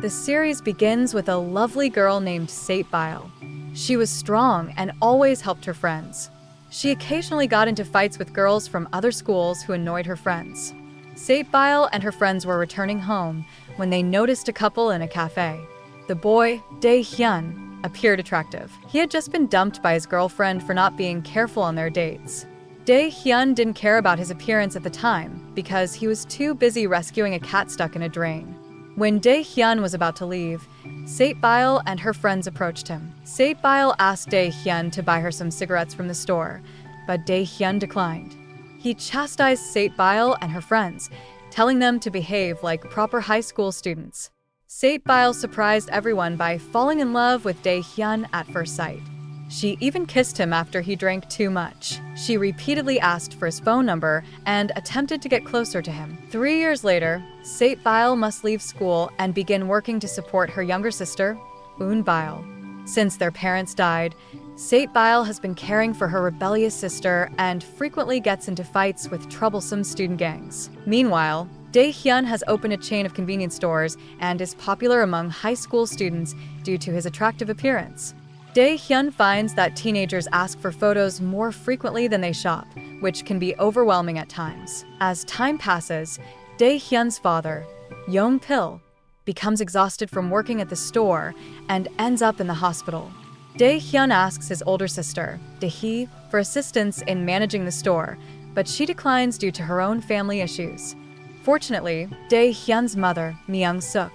The series begins with a lovely girl named Satebail. She was strong and always helped her friends. She occasionally got into fights with girls from other schools who annoyed her friends. Satebail and her friends were returning home when they noticed a couple in a cafe. The boy, Dae-hyun, appeared attractive. He had just been dumped by his girlfriend for not being careful on their dates. Dae-hyun didn't care about his appearance at the time because he was too busy rescuing a cat stuck in a drain. When Dae-hyun was about to leave, Satebail and her friends approached him. Satebail asked Dae-hyun to buy her some cigarettes from the store, but Dae-hyun declined. He chastised Satebail and her friends, telling them to behave like proper high school students. Satebail surprised everyone by falling in love with Dae-hyun at first sight. She even kissed him after he drank too much. She repeatedly asked for his phone number and attempted to get closer to him. 3 years later, Satebail must leave school and begin working to support her younger sister, Eun-bail. Since their parents died, Satebail has been caring for her rebellious sister and frequently gets into fights with troublesome student gangs. Meanwhile, Dae-hyun has opened a chain of convenience stores and is popular among high school students due to his attractive appearance. Dae-hyun finds that teenagers ask for photos more frequently than they shop, which can be overwhelming at times. As time passes, Dae-hyun's father, Yong-pil, becomes exhausted from working at the store and ends up in the hospital. Dae-hyun asks his older sister, Dae-hee, for assistance in managing the store, but she declines due to her own family issues. Fortunately, Dae-hyun's mother, Myung-suk,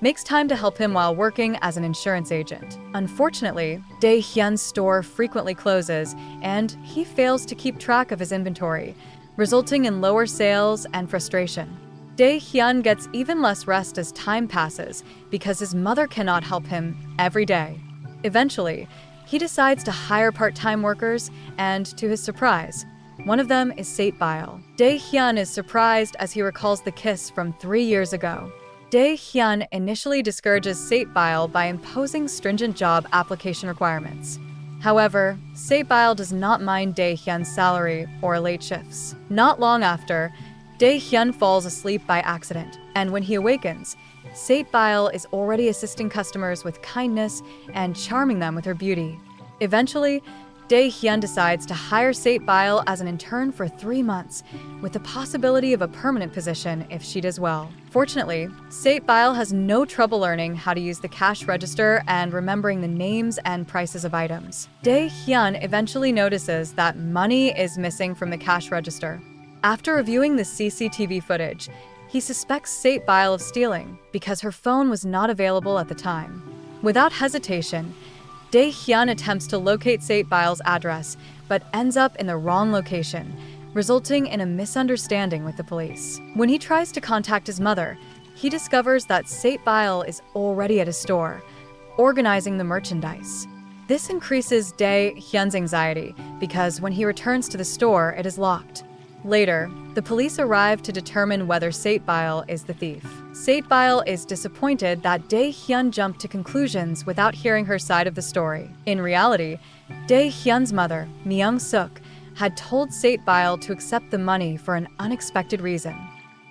makes time to help him while working as an insurance agent. Unfortunately, Dae-hyun's store frequently closes, and he fails to keep track of his inventory, resulting in lower sales and frustration. Dae-hyun gets even less rest as time passes because his mother cannot help him every day. Eventually, he decides to hire part-time workers, and to his surprise, one of them is Satebail. Dae-hyun is surprised as he recalls the kiss from 3 years ago. Dae-hyun initially discourages Satebail by imposing stringent job application requirements. However, Satebail does not mind Dae-hyun's salary or late shifts. Not long after, Dae-hyun falls asleep by accident, and when he awakens, Satebail is already assisting customers with kindness and charming them with her beauty. Eventually, Dae-hyun decides to hire Satebail as an intern for 3 months, with the possibility of a permanent position if she does well. Fortunately, Satebail has no trouble learning how to use the cash register and remembering the names and prices of items. Dae-hyun eventually notices that money is missing from the cash register. After reviewing the CCTV footage, he suspects Satebail of stealing because her phone was not available at the time. Without hesitation, Dae-hyun attempts to locate Satebail's address, but ends up in the wrong location, resulting in a misunderstanding with the police. When he tries to contact his mother, he discovers that Satebail is already at a store, organizing the merchandise. This increases Dae-hyun's anxiety because when he returns to the store, it is locked. Later, the police arrive to determine whether Satebail is the thief. Satebail is disappointed that Dae-hyun jumped to conclusions without hearing her side of the story. In reality, Dae-hyun's mother, Myung-suk, had told Satebail to accept the money for an unexpected reason.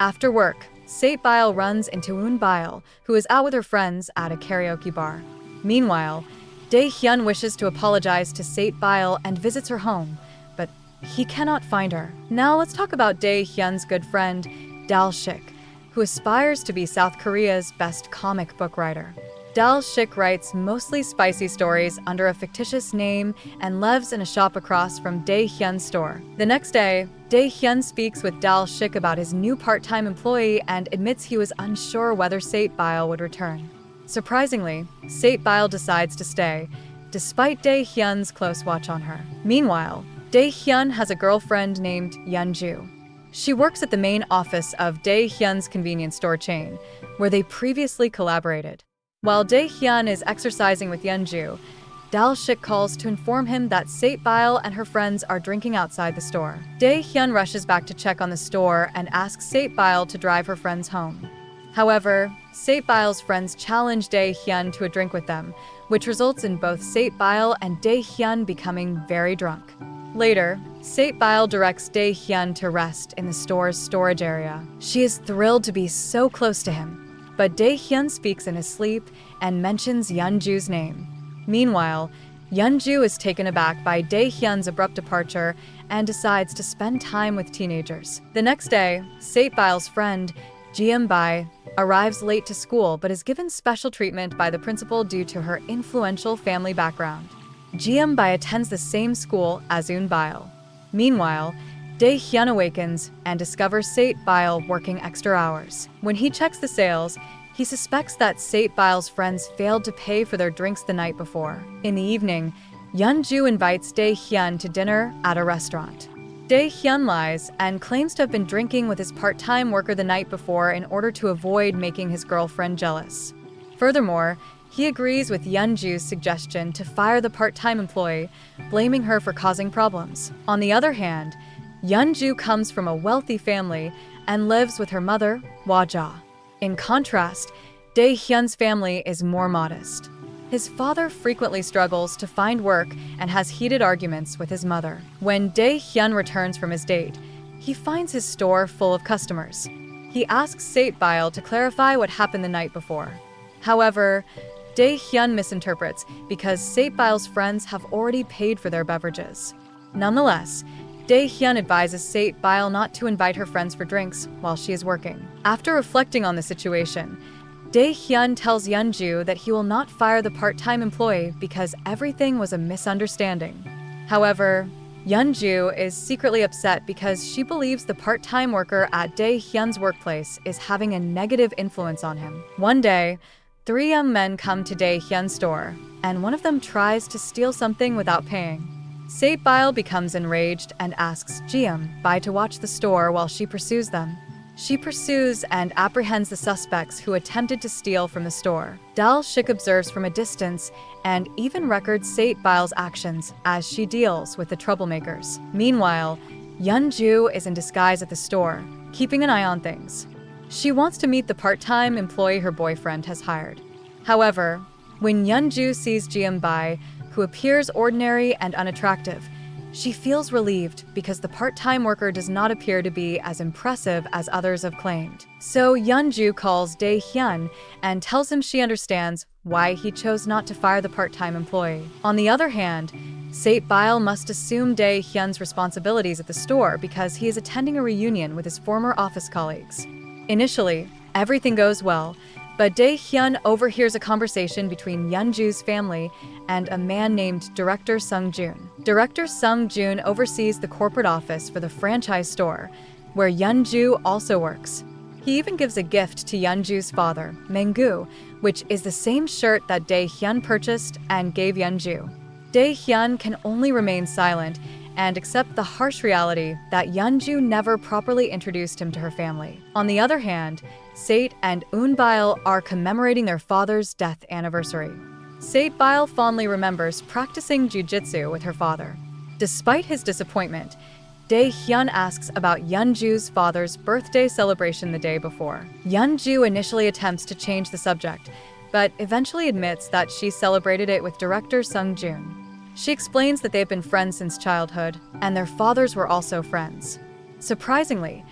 After work, Satebail runs into Eun-bail, who is out with her friends at a karaoke bar. Meanwhile, Dae-hyun wishes to apologize to Satebail and visits her home, but he cannot find her. Now let's talk about Dae-hyun's good friend, Dal-shik, who aspires to be South Korea's best comic book writer. Dal-shik writes mostly spicy stories under a fictitious name and lives in a shop across from Dae-hyun's store. The next day, Dae-hyun speaks with Dal-shik about his new part-time employee and admits he was unsure whether Satebail would return. Surprisingly, Satebail decides to stay, despite Dae-hyun's close watch on her. Meanwhile, Dae-hyun has a girlfriend named Yeonju. She works at the main office of Dae-hyun's convenience store chain, where they previously collaborated. While Dae-hyun is exercising with Yeonju, Dal-shik calls to inform him that Satebail and her friends are drinking outside the store. Dae-hyun rushes back to check on the store and asks Satebail to drive her friends home. However, Satebail's friends challenge Dae-hyun to a drink with them, which results in both Satebail and Dae-hyun becoming very drunk. Later, Satebail directs Dae-hyun to rest in the store's storage area. She is thrilled to be so close to him, but Dae-hyun speaks in his sleep and mentions Yeonju's name. Meanwhile, Yeonju is taken aback by Dae-hyun's abrupt departure and decides to spend time with teenagers. The next day, Satebil's friend, Jeum-bai, arrives late to school but is given special treatment by the principal due to her influential family background. Jeum-bai attends the same school as Eun-bil. Meanwhile, Dae-hyun awakens and discovers Satebil working extra hours. When he checks the sales, he suspects that Satebil's friends failed to pay for their drinks the night before. In the evening, Yeonju invites Dae-hyun to dinner at a restaurant. Dae-hyun lies and claims to have been drinking with his part-time worker the night before in order to avoid making his girlfriend jealous. Furthermore, he agrees with Yeonju's suggestion to fire the part-time employee, blaming her for causing problems. On the other hand, Yeonju comes from a wealthy family and lives with her mother, Hwa-ja. In contrast, Dae-hyun's family is more modest. His father frequently struggles to find work and has heated arguments with his mother. When Dae-hyun returns from his date, he finds his store full of customers. He asks Satebil to clarify what happened the night before. However, Dae-hyun misinterprets because Satebil's friends have already paid for their beverages. Nonetheless, Dae-hyun advises Satebil not to invite her friends for drinks while she is working. After reflecting on the situation, Dae-hyun tells Yeonju that he will not fire the part-time employee because everything was a misunderstanding. However, Yeonju is secretly upset because she believes the part-time worker at Dae-hyun's workplace is having a negative influence on him. One day, 3 young men come to Dae-hyun's store, and one of them tries to steal something without paying. Satebil becomes enraged and asks Jeum-bai to watch the store while she pursues them. She pursues and apprehends the suspects who attempted to steal from the store. Dal-shik observes from a distance and even records Satebil's actions as she deals with the troublemakers. Meanwhile, Yeonju is in disguise at the store, keeping an eye on things. She wants to meet the part-time employee her boyfriend has hired. However, when Yeonju sees Jeum-bai, who appears ordinary and unattractive, she feels relieved because the part-time worker does not appear to be as impressive as others have claimed. So Yeonju calls Dae-hyun and tells him she understands why he chose not to fire the part-time employee. On the other hand, Satebil must assume Dae-hyun's responsibilities at the store because he is attending a reunion with his former office colleagues. Initially, everything goes well, but Dae-hyun overhears a conversation between Yeonju's family and a man named Director Sung-joon. Director Sung-joon oversees the corporate office for the franchise store, where Yeonju also works. He even gives a gift to Yeonju's father, Menggu, which is the same shirt that Dae-hyun purchased and gave Yeonju. Dae-hyun can only remain silent and accept the harsh reality that Yeonju never properly introduced him to her family. On the other hand, Sate and Eun-bil are commemorating their father's death anniversary. Satebil fondly remembers practicing jujitsu with her father. Despite his disappointment, Dae-hyun asks about Yeonju's father's birthday celebration the day before. Yeonju initially attempts to change the subject, but eventually admits that she celebrated it with director Sung-joon. She explains that they've been friends since childhood, and their fathers were also friends. Surprisingly,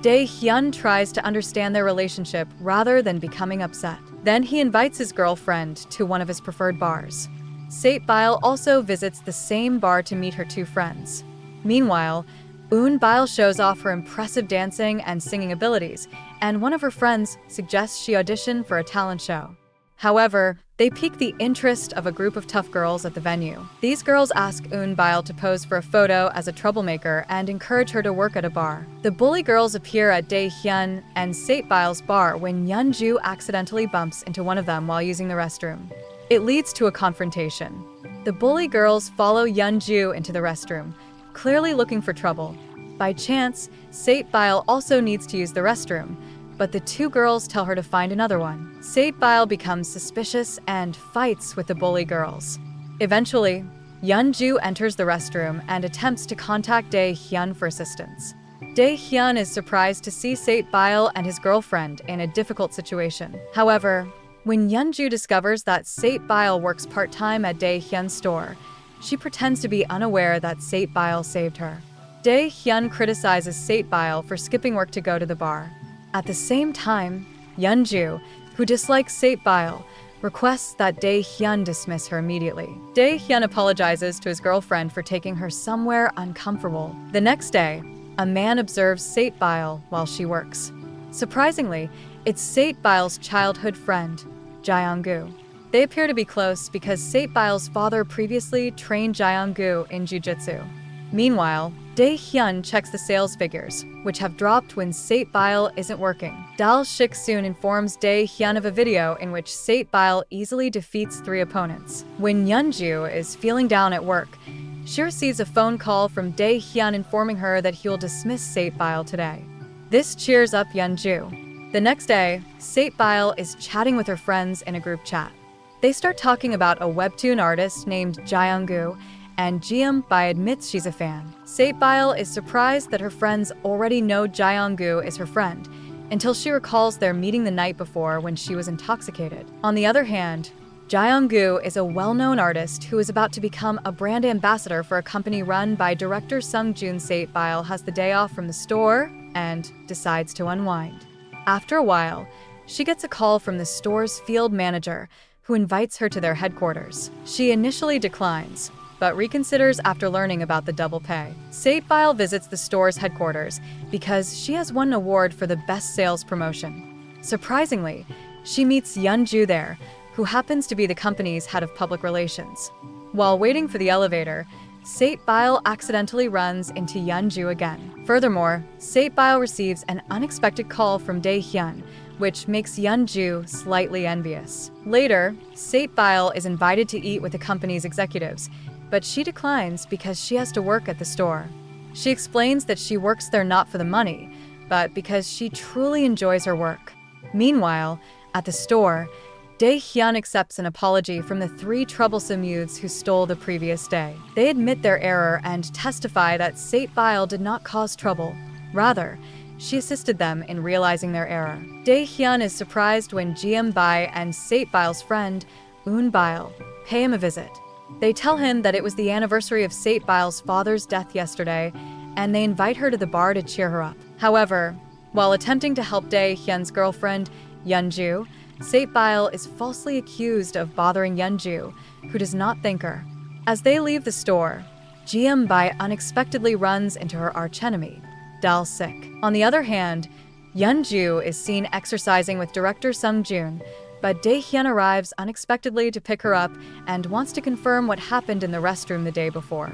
Dae-hyun tries to understand their relationship rather than becoming upset. Then he invites his girlfriend to one of his preferred bars. Satebil also visits the same bar to meet her 2 friends. Meanwhile, Eun-bil shows off her impressive dancing and singing abilities, and one of her friends suggests she audition for a talent show. However, they pique the interest of a group of tough girls at the venue. These girls ask Eun-bil to pose for a photo as a troublemaker and encourage her to work at a bar. The bully girls appear at Dae-hyun and Satebil's bar when Yeonju accidentally bumps into one of them while using the restroom. It leads to a confrontation. The bully girls follow Yeonju into the restroom, clearly looking for trouble. By chance, Satebil also needs to use the restroom, but the 2 girls tell her to find another one. Satebil becomes suspicious and fights with the bully girls. Eventually, Yeonju enters the restroom and attempts to contact Dae-hyun for assistance. Dae-hyun is surprised to see Satebil and his girlfriend in a difficult situation. However, when Yeonju discovers that Satebil works part-time at Dae-hyun's store, she pretends to be unaware that Satebil saved her. Dae-hyun criticizes Satebil for skipping work to go to the bar. At the same time, Yeonju, who dislikes Sae-bile, requests that Dae-hyun dismiss her immediately. Dae-hyun apologizes to his girlfriend for taking her somewhere uncomfortable. The next day, a man observes Sae-bile while she works. Surprisingly, it's Sae-bile's childhood friend, Jae-gu. They appear to be close because Sae-bile's father previously trained Jae-gu in jiu-jitsu. Meanwhile, Dae-hyun checks the sales figures, which have dropped when Sae-bile isn't working. Dal Shik-soon informs Dae-hyun of a video in which Sae-bile easily defeats 3 opponents. When Yeonju is feeling down at work, she receives a phone call from Dae-hyun informing her that he will dismiss Sae-bile today. This cheers up Yeonju. The next day, Sae-bile is chatting with her friends in a group chat. They start talking about a webtoon artist named Jae-gu, and Jeum-bi admits she's a fan. Sae-bile is surprised that her friends already know Jae-gu is her friend, until she recalls their meeting the night before when she was intoxicated. On the other hand, Jae-gu is a well-known artist who is about to become a brand ambassador for a company run by director Sung-joon. Sae-bile has the day off from the store and decides to unwind. After a while, she gets a call from the store's field manager, who invites her to their headquarters. She initially declines, but reconsiders after learning about the double pay. Sae-bile visits the store's headquarters because she has won an award for the best sales promotion. Surprisingly, she meets Yeonju there, who happens to be the company's head of public relations. While waiting for the elevator, Sae-bile accidentally runs into Yeonju again. Furthermore, Sae-bile receives an unexpected call from Dae-hyun, which makes Yeonju slightly envious. Later, Sae-bile is invited to eat with the company's executives, but she declines because she has to work at the store. She explains that she works there not for the money, but because she truly enjoys her work. Meanwhile, at the store, Dae-hyun accepts an apology from the 3 troublesome youths who stole the previous day. They admit their error and testify that Sae-bile did not cause trouble. Rather, she assisted them in realizing their error. Dae-hyun is surprised when Jeum-bi and Sae-bile's friend, Eun-bile, pay him a visit. They tell him that it was the anniversary of Sae-bile's father's death yesterday, and they invite her to the bar to cheer her up. However, while attempting to help Dae-hyun's girlfriend, Yeonju, Sae-bile is falsely accused of bothering Yeonju, who does not thank her. As they leave the store, Jeum-bi unexpectedly runs into her archenemy, Dal-sik. On the other hand, Yeonju is seen exercising with director Sung-joon, but Dae-hyun arrives unexpectedly to pick her up and wants to confirm what happened in the restroom the day before.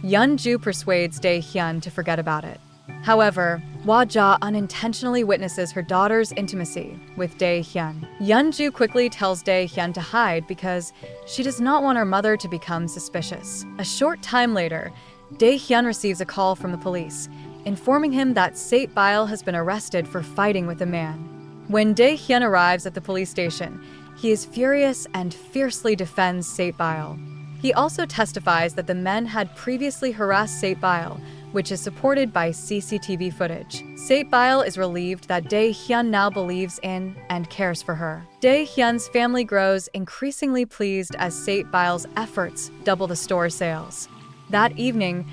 Yeonju persuades Dae-hyun to forget about it. However, Hwa-ja unintentionally witnesses her daughter's intimacy with Dae-hyun. Yeonju quickly tells Dae-hyun to hide because she does not want her mother to become suspicious. A short time later, Dae-hyun receives a call from the police, informing him that Sae-bile has been arrested for fighting with a man. When Dae-hyun arrives at the police station, he is furious and fiercely defends Sae-bile. He also testifies that the men had previously harassed Sae-bile, which is supported by CCTV footage. Sae-bile is relieved that Dae-hyun now believes in and cares for her. Dae-hyun's family grows increasingly pleased as Sae-bile's efforts double the store sales. That evening,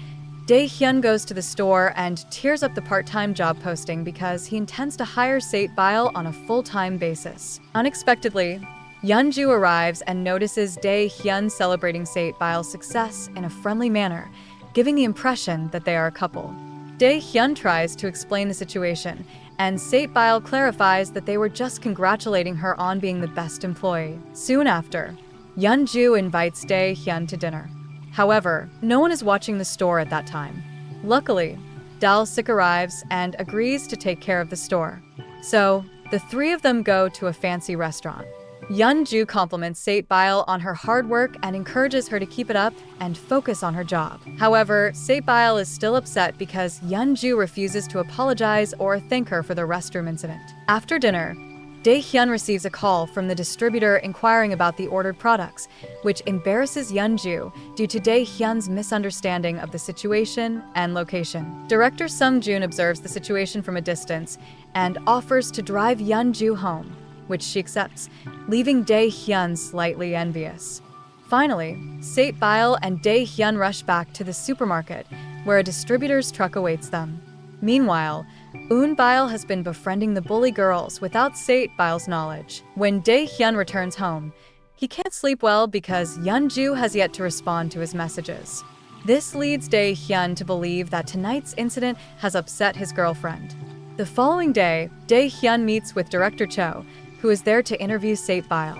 Dae-hyun goes to the store and tears up the part-time job posting because he intends to hire Sae-bile on a full-time basis. Unexpectedly, Yeonju arrives and notices Dae-hyun celebrating Sae-bile's success in a friendly manner, giving the impression that they are a couple. Dae-hyun tries to explain the situation, and Sae-bile clarifies that they were just congratulating her on being the best employee. Soon after, Yeonju invites Dae-hyun to dinner. However, no one is watching the store at that time. Luckily, Dal-sik arrives and agrees to take care of the store. So, the 3 of them go to a fancy restaurant. Yeonju compliments Sae-bile on her hard work and encourages her to keep it up and focus on her job. However, Sae-bile is still upset because Yeonju refuses to apologize or thank her for the restroom incident. After dinner, Dae-hyun receives a call from the distributor inquiring about the ordered products, which embarrasses Yeonju due to Dae-hyun's misunderstanding of the situation and location. Director Sung-joon observes the situation from a distance and offers to drive Yeonju home, which she accepts, leaving Dae-hyun slightly envious. Finally, Sae-bile and Dae-hyun rush back to the supermarket, where a distributor's truck awaits them. Meanwhile, Eun-bile has been befriending the bully girls without Sate-bile's knowledge. When Dae-hyun returns home, he can't sleep well because Yeon-ju has yet to respond to his messages. This leads Dae-hyun to believe that tonight's incident has upset his girlfriend. The following day, Dae-hyun meets with Director Cho, who is there to interview Sate-bile.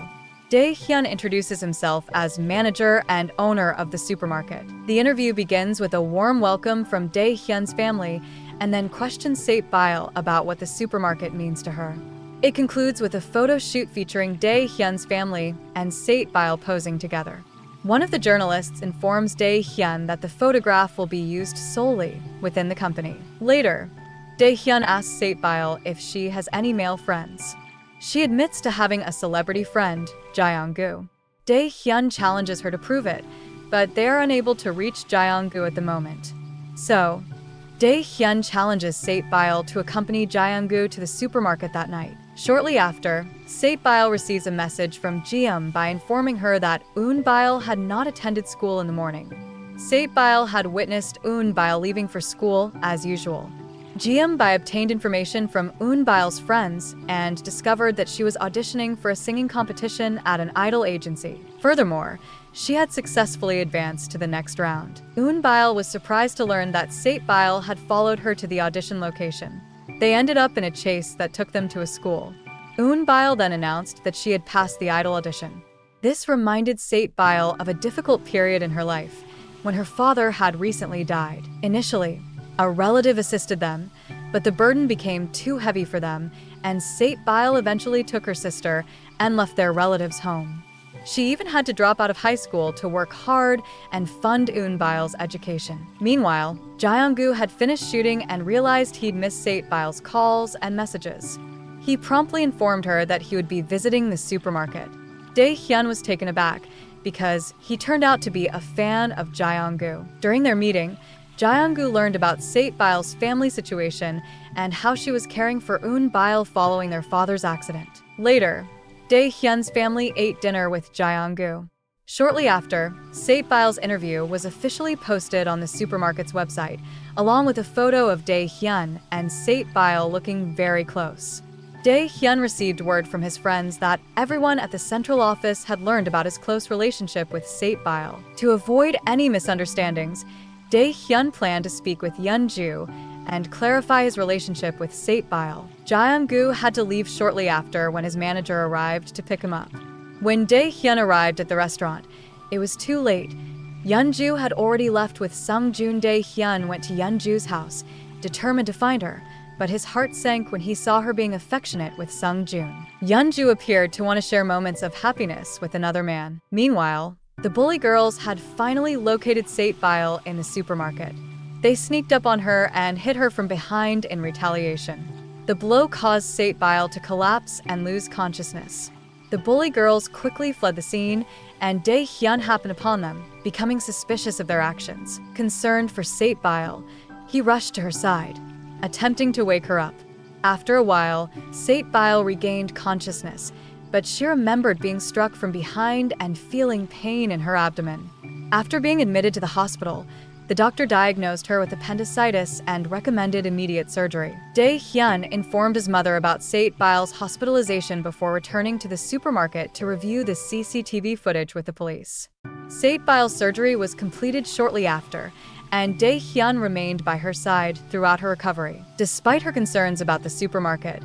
Dae-hyun introduces himself as manager and owner of the supermarket. The interview begins with a warm welcome from Dae-hyun's family and then questions Sate-bile about what the supermarket means to her. It concludes with a photo shoot featuring Dae-hyun's family and Sate-bile posing together. One of the journalists informs Dae-hyun that the photograph will be used solely within the company. Later, Dae-hyun asks Sate-bile if she has any male friends. She admits to having a celebrity friend, Jae-gu. Dae-hyun challenges her to prove it, but they are unable to reach Jae-gu at the moment. So, Dae-hyun challenges Sate-bile to accompany Jae-gu to the supermarket that night. Shortly after, Sate-bile receives a message from Jium by informing her that Eun-bile had not attended school in the morning. Sate-bile had witnessed Eun-bile leaving for school as usual. Jium obtained information from Eun-bile's friends and discovered that she was auditioning for a singing competition at an idol agency. Furthermore, she had successfully advanced to the next round. Eun-bile was surprised to learn that Sate-bile had followed her to the audition location. They ended up in a chase that took them to a school. Eun-bile then announced that she had passed the idol audition. This reminded Sate-bile of a difficult period in her life, when her father had recently died. Initially, a relative assisted them, but the burden became too heavy for them, and Sate-bile eventually took her sister and left their relatives home. She even had to drop out of high school to work hard and fund Eun-bile's education. Meanwhile, Jae-gu had finished shooting and realized he'd missed Sate-bile's calls and messages. He promptly informed her that he would be visiting the supermarket. Dae-hyun was taken aback because he turned out to be a fan of Jae-gu. During their meeting, Jae-gu learned about Sate-bile's family situation and how she was caring for Eun-bile following their father's accident. Later, Dae-hyun's family ate dinner with Jae-gu. Shortly after, Sate-bile's interview was officially posted on the supermarket's website, along with a photo of Dae-hyun and Sate-bile looking very close. Dae-hyun received word from his friends that everyone at the central office had learned about his close relationship with Sate-bile. To avoid any misunderstandings, Dae-hyun planned to speak with Yeon-ju and clarify his relationship with Sate-bile. Jae-gu had to leave shortly after when his manager arrived to pick him up. When Dae-hyun arrived at the restaurant, it was too late. Yeon-ju had already left with Sung-joon. Dae-hyun went to Yeon-ju's house, determined to find her, but his heart sank when he saw her being affectionate with Sung-joon. Yeon-ju appeared to want to share moments of happiness with another man. Meanwhile, the bully girls had finally located Sate-bile in the supermarket. They sneaked up on her and hit her from behind in retaliation. The blow caused Sate-bile to collapse and lose consciousness. The bully girls quickly fled the scene, and Dae-hyun happened upon them, becoming suspicious of their actions. Concerned for Sate-bile, he rushed to her side, attempting to wake her up. After a while, Sate-bile regained consciousness, but she remembered being struck from behind and feeling pain in her abdomen. After being admitted to the hospital, the doctor diagnosed her with appendicitis and recommended immediate surgery. Dae-hyun informed his mother about Sate-bile's hospitalization before returning to the supermarket to review the CCTV footage with the police. Sate-bile's surgery was completed shortly after, and Dae-hyun remained by her side throughout her recovery. Despite her concerns about the supermarket,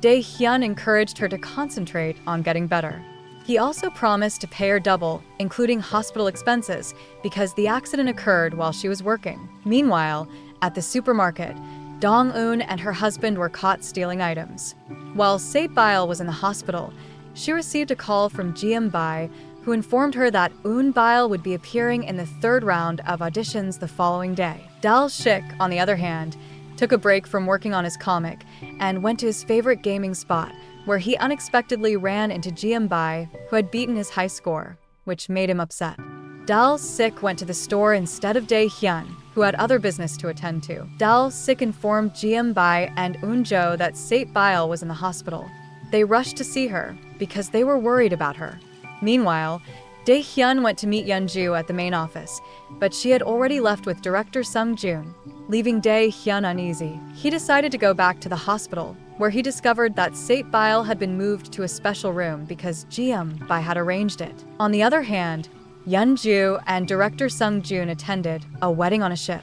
Dae-hyun encouraged her to concentrate on getting better. He also promised to pay her double, including hospital expenses, because the accident occurred while she was working. Meanwhile, at the supermarket, Dong-eun and her husband were caught stealing items. While Sate-bile was in the hospital, she received a call from Jium, who informed her that Eun-bile would be appearing in the third round of auditions the following day. Dal-shik, on the other hand, took a break from working on his comic and went to his favorite gaming spot, where he unexpectedly ran into Jium, who had beaten his high score, which made him upset. Dal-sik went to the store instead of Dae-hyun, who had other business to attend to. Dal-sik informed Jium and Eun-jo that Sate-bile was in the hospital. They rushed to see her because they were worried about her. Meanwhile, Dae-hyun went to meet Yeonju at the main office, but she had already left with director Sung-joon, leaving Dae-hyun uneasy. He decided to go back to the hospital, where he discovered that Sate-bile had been moved to a special room because Jeom-bai had arranged it. On the other hand, Yeonju and director Sung-joon attended a wedding on a ship.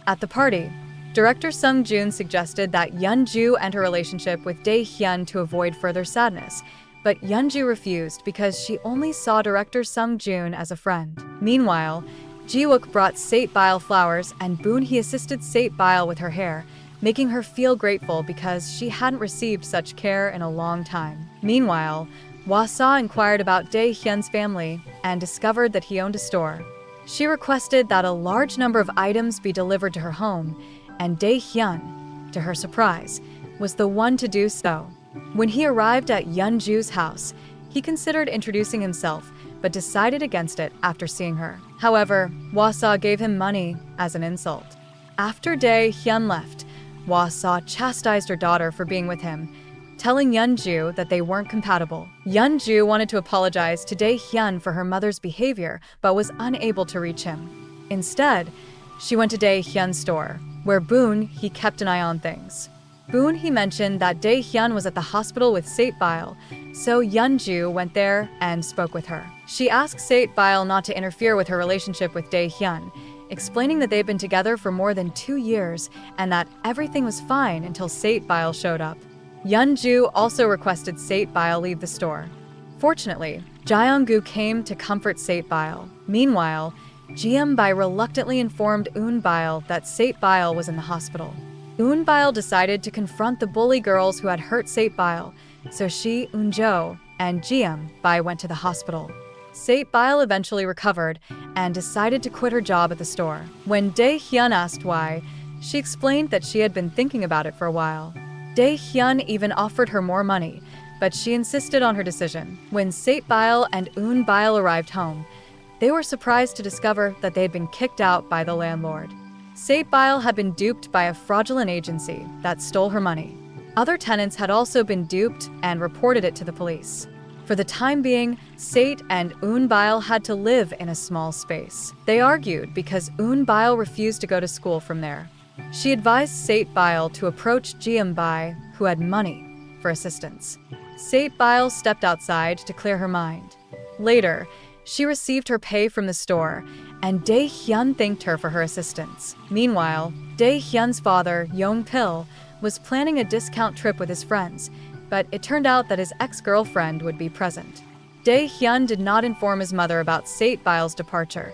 At the party, director Sung-joon suggested that Yeonju end her relationship with Dae-hyun to avoid further sadness, but Yeonju refused because she only saw director Sung-joon as a friend. Meanwhile, Ji-wook brought Sate-bile flowers and Boon-hee assisted Sate-bile with her hair, making her feel grateful because she hadn't received such care in a long time. Meanwhile, Hwa-sa inquired about Dae-hyun's family and discovered that he owned a store. She requested that a large number of items be delivered to her home, and Dae-hyun, to her surprise, was the one to do so. When he arrived at Yeonju's house, he considered introducing himself, but decided against it after seeing her. However, Hwa-sa gave him money as an insult. After Dae-hyun left, Hwa-sa chastised her daughter for being with him, telling Yeonju that they weren't compatible. Yeonju wanted to apologize to Dae-hyun for her mother's behavior, but was unable to reach him. Instead, she went to Dae-hyun's store, where Boon-hee kept an eye on things. Boon-hee mentioned that Dae-hyun was at the hospital with Sate-bile, so Yeonju went there and spoke with her. She asked Sate-bile not to interfere with her relationship with Dae-hyun, explaining that they'd been together for more than 2 years and that everything was fine until Sate-bile showed up. Yeonju also requested Sate-bile leave the store. Fortunately, Jeong-gu came to comfort Sate-bile. Meanwhile, Jeom-bai reluctantly informed Eun-bile that Sate-bile was in the hospital. Eun-bile decided to confront the bully girls who had hurt Sate-bile, so she, Eun-jo, and Jeom-bai went to the hospital. Sate-bile eventually recovered and decided to quit her job at the store. When Dae-hyun asked why, she explained that she had been thinking about it for a while. Dae-hyun even offered her more money, but she insisted on her decision. When Sate-bile and Eun-bile arrived home, they were surprised to discover that they had been kicked out by the landlord. Sate-bile had been duped by a fraudulent agency that stole her money. Other tenants had also been duped and reported it to the police. For the time being, Sate and Eun-bile had to live in a small space. They argued because Eun-bile refused to go to school from there. She advised Sate-bile to approach Jeom-bai, who had money, for assistance. Sate-bile stepped outside to clear her mind. Later, she received her pay from the store, and Dae-hyun thanked her for her assistance. Meanwhile, Dae-hyun's father, Yong-pil, was planning a discount trip with his friends, but it turned out that his ex-girlfriend would be present. Dae-hyun did not inform his mother about Sate-bile's departure.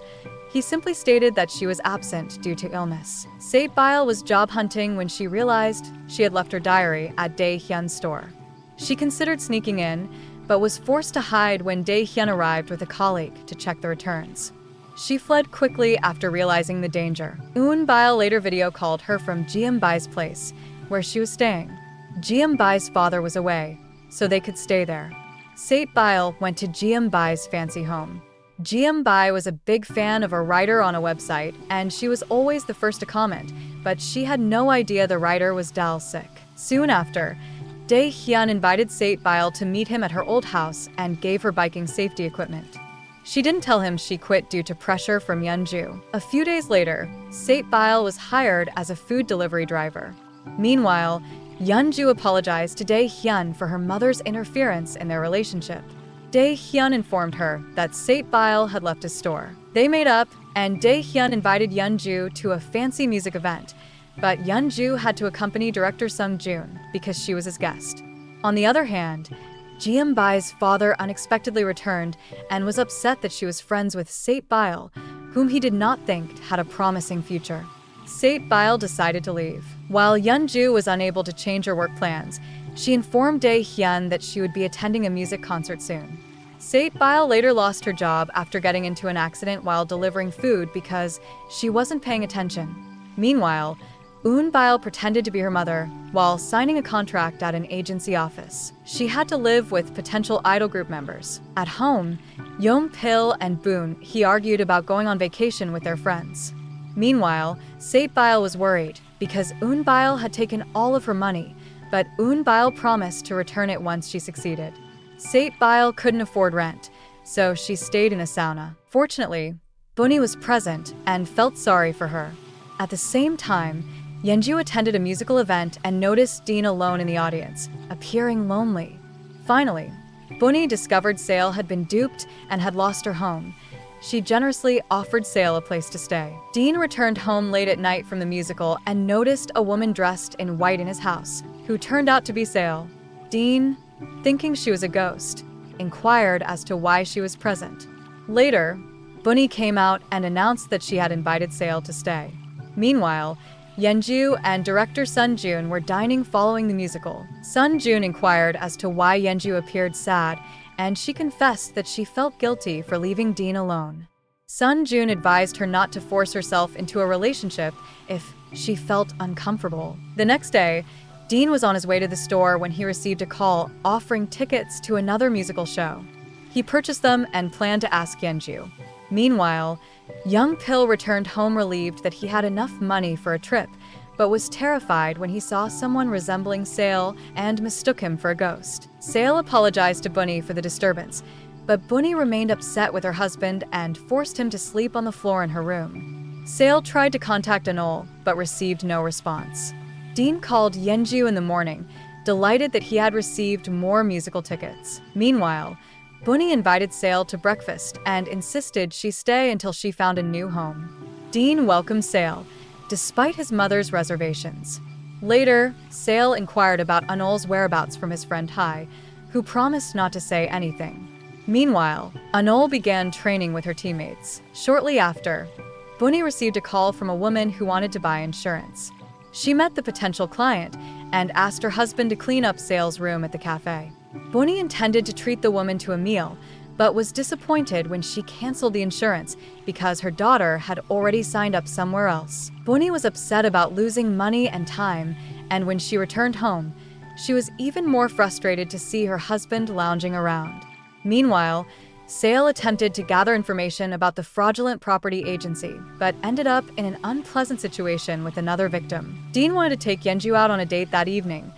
He simply stated that she was absent due to illness. Sate-bile was job hunting when she realized she had left her diary at Dae-hyun's store. She considered sneaking in, but was forced to hide when Dae-hyun arrived with a colleague to check the returns. She fled quickly after realizing the danger. Eun-bile later video called her from Jeom-bai's place, where she was staying. Jeom-bai's father was away, so they could stay there. Sate-bile went to Jeom-bai's fancy home. Jeom-bai was a big fan of a writer on a website, and she was always the first to comment, but she had no idea the writer was sick. Soon after, Dae-hyun invited Sate-bile to meet him at her old house and gave her biking safety equipment. She didn't tell him she quit due to pressure from Yeonju. A few days later, Sate-bile was hired as a food delivery driver. Meanwhile, Yeonju apologized to Dae-hyun for her mother's interference in their relationship. Dae-hyun informed her that Sate-bile had left his store. They made up, and Dae-hyun invited Yeonju to a fancy music event, but Yeonju had to accompany director Sung-joon because she was his guest. On the other hand, Jeom-bai's father unexpectedly returned and was upset that she was friends with Sate-bile, whom he did not think had a promising future. Sate-bile decided to leave. While Yeonju was unable to change her work plans, she informed Dae-hyun that she would be attending a music concert soon. Sate-bile later lost her job after getting into an accident while delivering food because she wasn't paying attention. Meanwhile, Eun-bile pretended to be her mother while signing a contract at an agency office. She had to live with potential idol group members. At home, Yong-pil and Boon-hee argued about going on vacation with their friends. Meanwhile, Sate-bile was worried because Eun-bile had taken all of her money, but Eun-bile promised to return it once she succeeded. Sate-bile couldn't afford rent, so she stayed in a sauna. Fortunately, Bunny was present and felt sorry for her. At the same time, Yeonju attended a musical event and noticed Dean alone in the audience, appearing lonely. Finally, Bunny discovered Sale had been duped and had lost her home. She generously offered Sale a place to stay. Dean returned home late at night from the musical and noticed a woman dressed in white in his house, who turned out to be Sale. Dean, thinking she was a ghost, inquired as to why she was present. Later, Bunny came out and announced that she had invited Sale to stay. Meanwhile, Yeonju and director Sun Joon were dining following the musical. Sun Joon inquired as to why Yeonju appeared sad, and she confessed that she felt guilty for leaving Dean alone. Sun Joon advised her not to force herself into a relationship if she felt uncomfortable. The next day, Dean was on his way to the store when he received a call offering tickets to another musical show. He purchased them and planned to ask Yeonju. Meanwhile, young Pil returned home relieved that he had enough money for a trip, but was terrified when he saw someone resembling Sale and mistook him for a ghost. Sale apologized to Bunny for the disturbance, but Bunny remained upset with her husband and forced him to sleep on the floor in her room. Sale tried to contact Anol, but received no response. Dean called Yeonju in the morning, delighted that he had received more musical tickets. Meanwhile, Bunny invited Sale to breakfast and insisted she stay until she found a new home. Dean welcomed Sale, despite his mother's reservations. Later, Sale inquired about Anol's whereabouts from his friend Hai, who promised not to say anything. Meanwhile, Anol began training with her teammates. Shortly after, Bunny received a call from a woman who wanted to buy insurance. She met the potential client and asked her husband to clean up Sale's room at the cafe. Bunny intended to treat the woman to a meal, but was disappointed when she canceled the insurance because her daughter had already signed up somewhere else. Bunny was upset about losing money and time, and when she returned home, she was even more frustrated to see her husband lounging around. Meanwhile, Sale attempted to gather information about the fraudulent property agency, but ended up in an unpleasant situation with another victim. Dean wanted to take Yeonju out on a date that evening,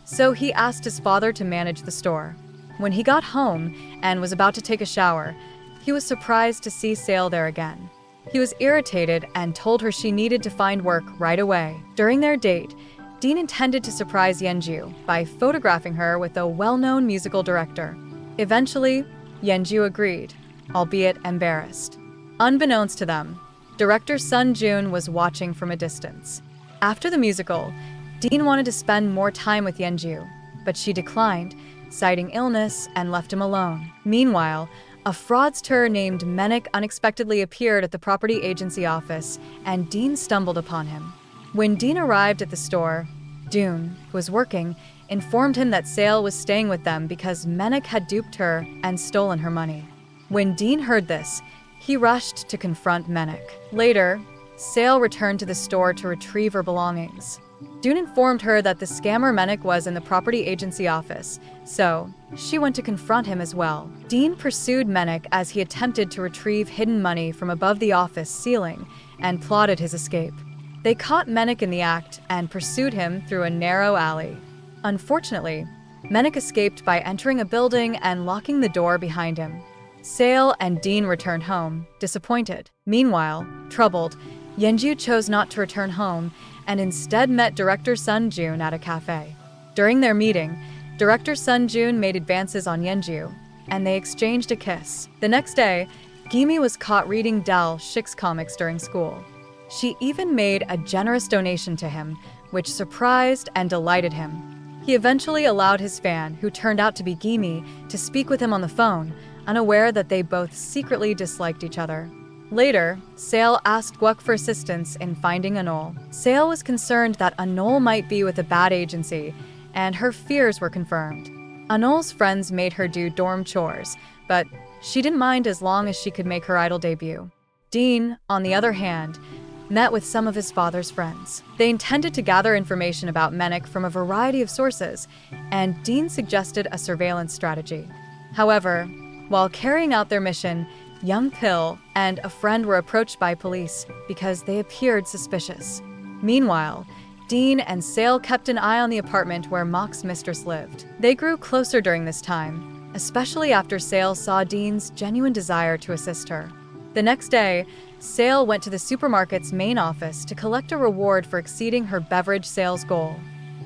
so he asked his father to manage the store. When he got home and was about to take a shower, he was surprised to see Sale there again. He was irritated and told her she needed to find work right away. During their date, Dean intended to surprise Yeonju by photographing her with a well-known musical director. Eventually, Yeonju agreed, albeit embarrassed. Unbeknownst to them, director Sun Joon was watching from a distance. After the musical, Dean wanted to spend more time with Yeonju, but she declined, citing illness, and left him alone. Meanwhile, a fraudster named Menik unexpectedly appeared at the property agency office, and Dean stumbled upon him. When Dean arrived at the store, Doon, who was working, informed him that Sale was staying with them because Menik had duped her and stolen her money. When Dean heard this, he rushed to confront Menik. Later, Sale returned to the store to retrieve her belongings. Doon informed her that the scammer Menik was in the property agency office, so she went to confront him as well. Dean pursued Menik as he attempted to retrieve hidden money from above the office ceiling and plotted his escape. They caught Menik in the act and pursued him through a narrow alley. Unfortunately, Menik escaped by entering a building and locking the door behind him. Sale and Dean returned home, disappointed. Meanwhile, troubled, Yeonju chose not to return home and instead met director Sun Joon at a cafe. During their meeting, director Sun Joon made advances on Yeonju, and they exchanged a kiss. The next day, Gimi was caught reading Dal Shik's comics during school. She even made a generous donation to him, which surprised and delighted him. He eventually allowed his fan, who turned out to be Gimi, to speak with him on the phone, unaware that they both secretly disliked each other. Later, Sale asked Gwuk for assistance in finding Anol. Sale was concerned that Anol might be with a bad agency, and her fears were confirmed. Anol's friends made her do dorm chores, but she didn't mind as long as she could make her idol debut. Dean, on the other hand, met with some of his father's friends. They intended to gather information about Menik from a variety of sources, and Dean suggested a surveillance strategy. However, while carrying out their mission, young Pil and a friend were approached by police because they appeared suspicious. Meanwhile, Dean and Sale kept an eye on the apartment where Mock's mistress lived. They grew closer during this time, especially after Sale saw Dean's genuine desire to assist her. The next day, Sale went to the supermarket's main office to collect a reward for exceeding her beverage sales goal.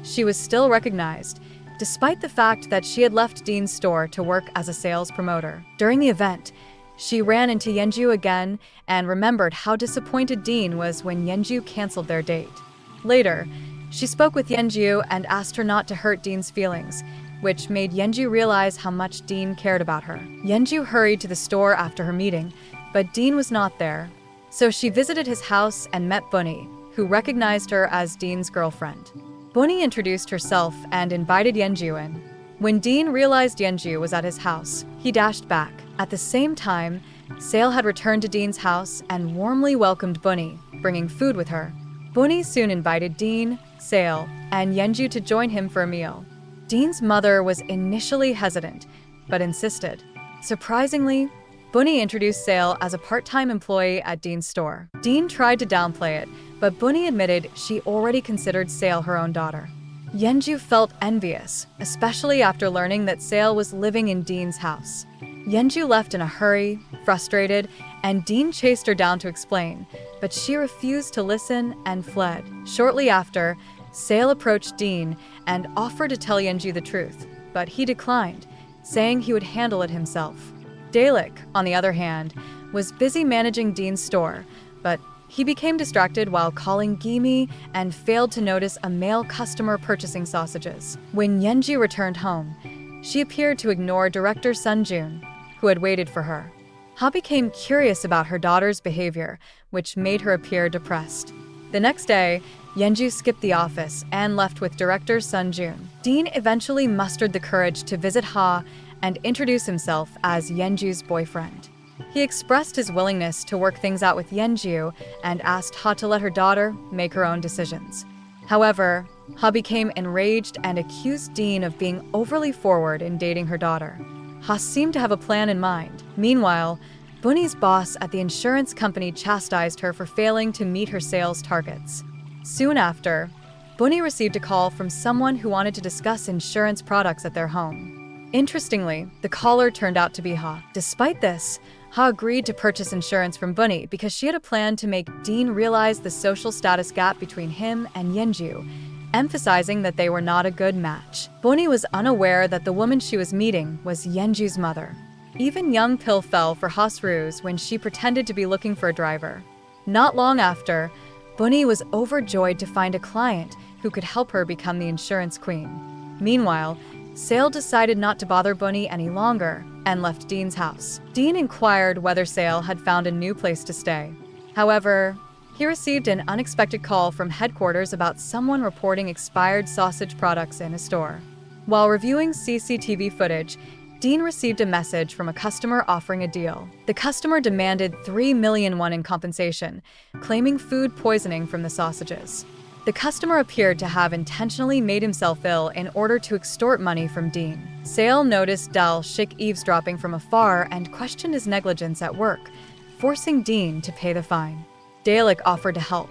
She was still recognized, despite the fact that she had left Dean's store to work as a sales promoter. During the event, she ran into Yenju again and remembered how disappointed Dean was when Yenju canceled their date. Later, she spoke with Yenju and asked her not to hurt Dean's feelings, which made Yenju realize how much Dean cared about her. Yenju hurried to the store after her meeting, but Dean was not there. So she visited his house and met Bunny, who recognized her as Dean's girlfriend. Bunny introduced herself and invited Yenju in. When Dean realized Yenju was at his house, he dashed back. At the same time, Sale had returned to Dean's house and warmly welcomed Bunny, bringing food with her. Bunny soon invited Dean, Sale, and Yenju to join him for a meal. Dean's mother was initially hesitant, but insisted. Surprisingly, Bunny introduced Sale as a part-time employee at Dean's store. Dean tried to downplay it, but Bunny admitted she already considered Sale her own daughter. Yenju felt envious, especially after learning that Sale was living in Dean's house. Yenju left in a hurry, frustrated, and Dean chased her down to explain, but she refused to listen and fled. Shortly after, Sale approached Dean and offered to tell Yenju the truth, but he declined, saying he would handle it himself. Dalek, on the other hand, was busy managing Dean's store, but he became distracted while calling Gimi and failed to notice a male customer purchasing sausages. When Yenju returned home, she appeared to ignore director Sunjun, who had waited for her. Ha became curious about her daughter's behavior, which made her appear depressed. The next day, Yenju skipped the office and left with director Sunjun. Dean eventually mustered the courage to visit Ha and introduce himself as Yenju's boyfriend. He expressed his willingness to work things out with Yenju and asked Ha to let her daughter make her own decisions. However, Ha became enraged and accused Dean of being overly forward in dating her daughter. Ha seemed to have a plan in mind. Meanwhile, Bunny's boss at the insurance company chastised her for failing to meet her sales targets. Soon after, Bunny received a call from someone who wanted to discuss insurance products at their home. Interestingly, the caller turned out to be Ha. Despite this, Ha agreed to purchase insurance from Bunny because she had a plan to make Dean realize the social status gap between him and Yenju, emphasizing that they were not a good match. Bunny was unaware that the woman she was meeting was Yenju's mother. Even young Pill fell for Ha's ruse when she pretended to be looking for a driver. Not long after, Bunny was overjoyed to find a client who could help her become the insurance queen. Meanwhile, Sale decided not to bother Bunny any longer and left Dean's house. Dean inquired whether Sale had found a new place to stay. However, he received an unexpected call from headquarters about someone reporting expired sausage products in a store. While reviewing CCTV footage, Dean received a message from a customer offering a deal. The customer demanded 3 million won in compensation, claiming food poisoning from the sausages. The customer appeared to have intentionally made himself ill in order to extort money from Dean. Sale noticed Dal Shik eavesdropping from afar and questioned his negligence at work, forcing Dean to pay the fine. Dalek offered to help,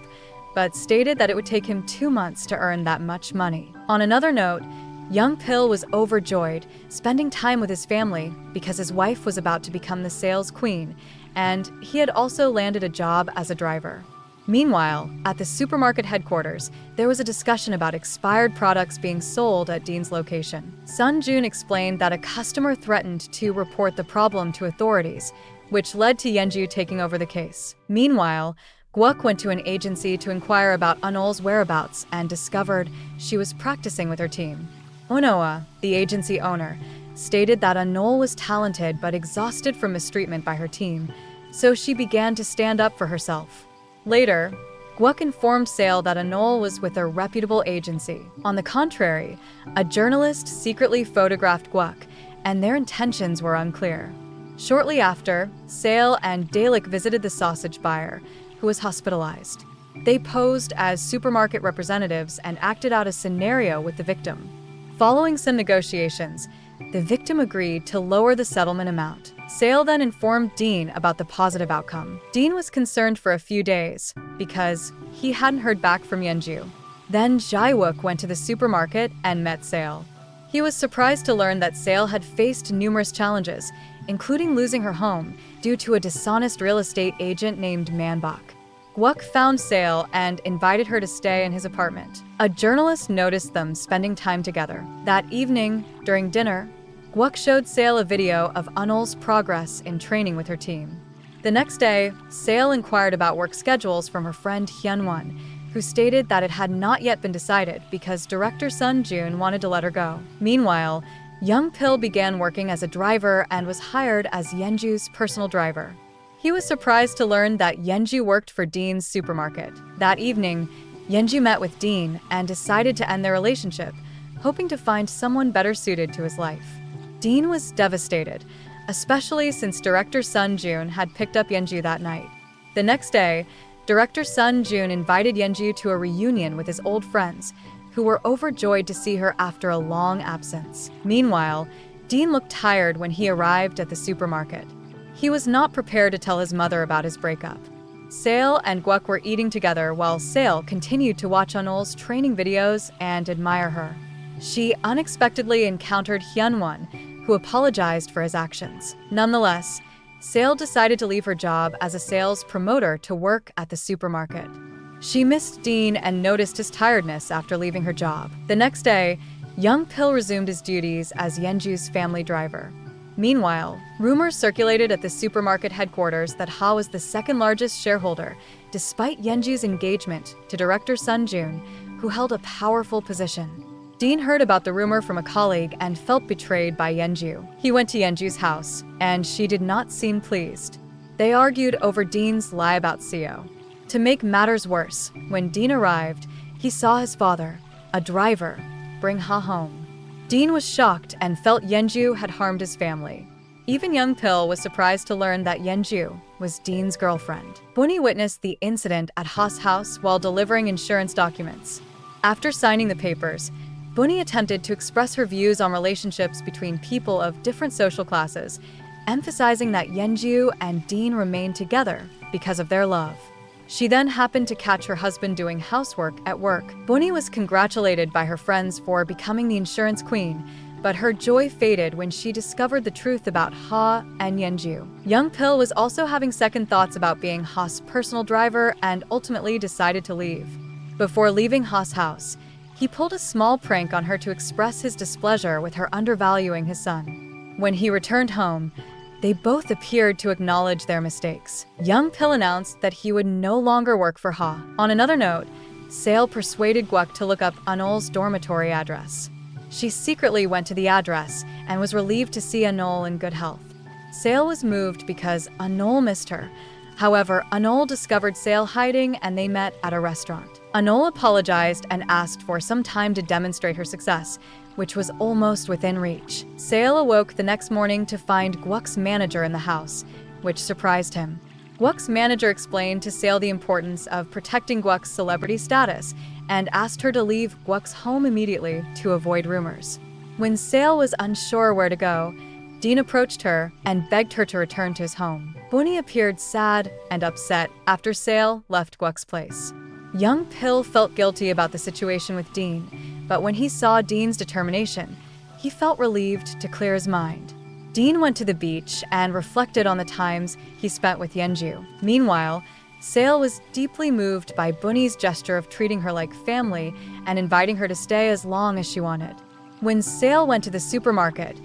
but stated that it would take him 2 months to earn that much money. On another note, young Pill was overjoyed, spending time with his family because his wife was about to become the sales queen, and he had also landed a job as a driver. Meanwhile, at the supermarket headquarters, there was a discussion about expired products being sold at Dean's location. Sun Jun explained that a customer threatened to report the problem to authorities, which led to Yenju taking over the case. Meanwhile, Guok went to an agency to inquire about Anol's whereabouts and discovered she was practicing with her team. Onoa, the agency owner, stated that Anol was talented but exhausted from mistreatment by her team, so she began to stand up for herself. Later, Guok informed Sale that Anol was with a reputable agency. On the contrary, a journalist secretly photographed Guok, and their intentions were unclear. Shortly after, Sale and Dalek visited the sausage buyer, who was hospitalized. They posed as supermarket representatives and acted out a scenario with the victim. Following some negotiations, the victim agreed to lower the settlement amount. Sale then informed Dean about the positive outcome. Dean was concerned for a few days because he hadn't heard back from Yenju. Then Jaewook went to the supermarket and met Sale. He was surprised to learn that Sale had faced numerous challenges, including losing her home due to a dishonest real estate agent named Manbach. Gwuk found Sale and invited her to stay in his apartment. A journalist noticed them spending time together. That evening, during dinner, Gwuk showed Sale a video of Anol's progress in training with her team. The next day, Sale inquired about work schedules from her friend Hyunwon, who stated that it had not yet been decided because director Sun Jun wanted to let her go. Meanwhile, Young Pil began working as a driver and was hired as Yeonju's personal driver. He was surprised to learn that Yeonju worked for Dean's supermarket. That evening, Yeonju met with Dean and decided to end their relationship, hoping to find someone better suited to his life. Dean was devastated, especially since director Sun Jun had picked up Yeonju that night. The next day, director Sun Jun invited Yeonju to a reunion with his old friends, who were overjoyed to see her after a long absence. Meanwhile, Dean looked tired when he arrived at the supermarket. He was not prepared to tell his mother about his breakup. Sale and Gwuk were eating together while Sale continued to watch Anol's training videos and admire her. She unexpectedly encountered Hyunwon, who apologized for his actions. Nonetheless, Sale decided to leave her job as a sales promoter to work at the supermarket. She missed Dean and noticed his tiredness after leaving her job. The next day, Young Pil resumed his duties as Yeonju's family driver. Meanwhile, rumors circulated at the supermarket headquarters that Ha was the second-largest shareholder, despite Yeonju's engagement to director Sun Jun, who held a powerful position. Dean heard about the rumor from a colleague and felt betrayed by Yeonju. He went to Yeonju's house, and she did not seem pleased. They argued over Dean's lie about Seo. To make matters worse, when Dean arrived, he saw his father, a driver, bring Ha home. Dean was shocked and felt Yeonju had harmed his family. Even Young Pil was surprised to learn that Yeonju was Dean's girlfriend. Bunny witnessed the incident at Ha's house while delivering insurance documents. After signing the papers, Bunny attempted to express her views on relationships between people of different social classes, emphasizing that Yeonju and Dean remained together because of their love. She then happened to catch her husband doing housework at work. Bunny was congratulated by her friends for becoming the insurance queen, but her joy faded when she discovered the truth about Ha and Yeonju. Young Pil was also having second thoughts about being Ha's personal driver and ultimately decided to leave. Before leaving Ha's house, he pulled a small prank on her to express his displeasure with her undervaluing his son. When he returned home, they both appeared to acknowledge their mistakes. Young Pil announced that he would no longer work for Ha. On another note, Sale persuaded Gwuk to look up Anol's dormitory address. She secretly went to the address and was relieved to see Anol in good health. Sale was moved because Anol missed her. However, Anol discovered Sale hiding and they met at a restaurant. Anol apologized and asked for some time to demonstrate her success, which was almost within reach. Sale awoke the next morning to find Gwuk's manager in the house, which surprised him. Gwuk's manager explained to Sale the importance of protecting Gwuk's celebrity status and asked her to leave Gwuk's home immediately to avoid rumors. When Sale was unsure where to go, Dean approached her and begged her to return to his home. Bunny appeared sad and upset after Sale left Gwuk's place. Young Pil felt guilty about the situation with Dean, but when he saw Dean's determination, he felt relieved to clear his mind. Dean went to the beach and reflected on the times he spent with Yeonju. Meanwhile, Sale was deeply moved by Bunny's gesture of treating her like family and inviting her to stay as long as she wanted. When Sale went to the supermarket,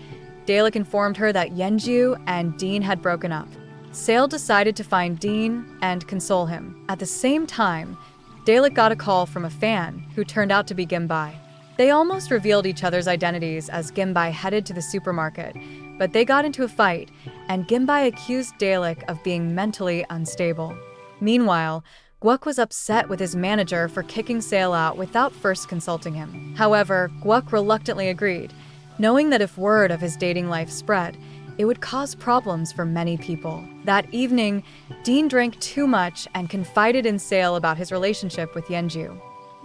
Dalek informed her that Yeonju and Dean had broken up. Sale decided to find Dean and console him. At the same time, Dalek got a call from a fan who turned out to be Gimbai. They almost revealed each other's identities as Gimbai headed to the supermarket, but they got into a fight, and Gimbai accused Dalek of being mentally unstable. Meanwhile, Gwuk was upset with his manager for kicking Sale out without first consulting him. However, Gwuk reluctantly agreed, knowing that if word of his dating life spread, it would cause problems for many people. That evening, Dean drank too much and confided in Sale about his relationship with Yeonju.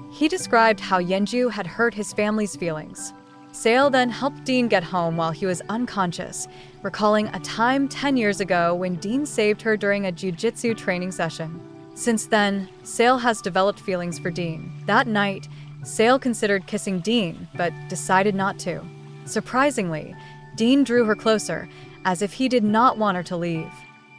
He described how Yeonju had hurt his family's feelings. Sale then helped Dean get home while he was unconscious, recalling a time 10 years ago when Dean saved her during a jiu-jitsu training session. Since then, Sale has developed feelings for Dean. That night, Sale considered kissing Dean, but decided not to. Surprisingly, Dean drew her closer, as if he did not want her to leave.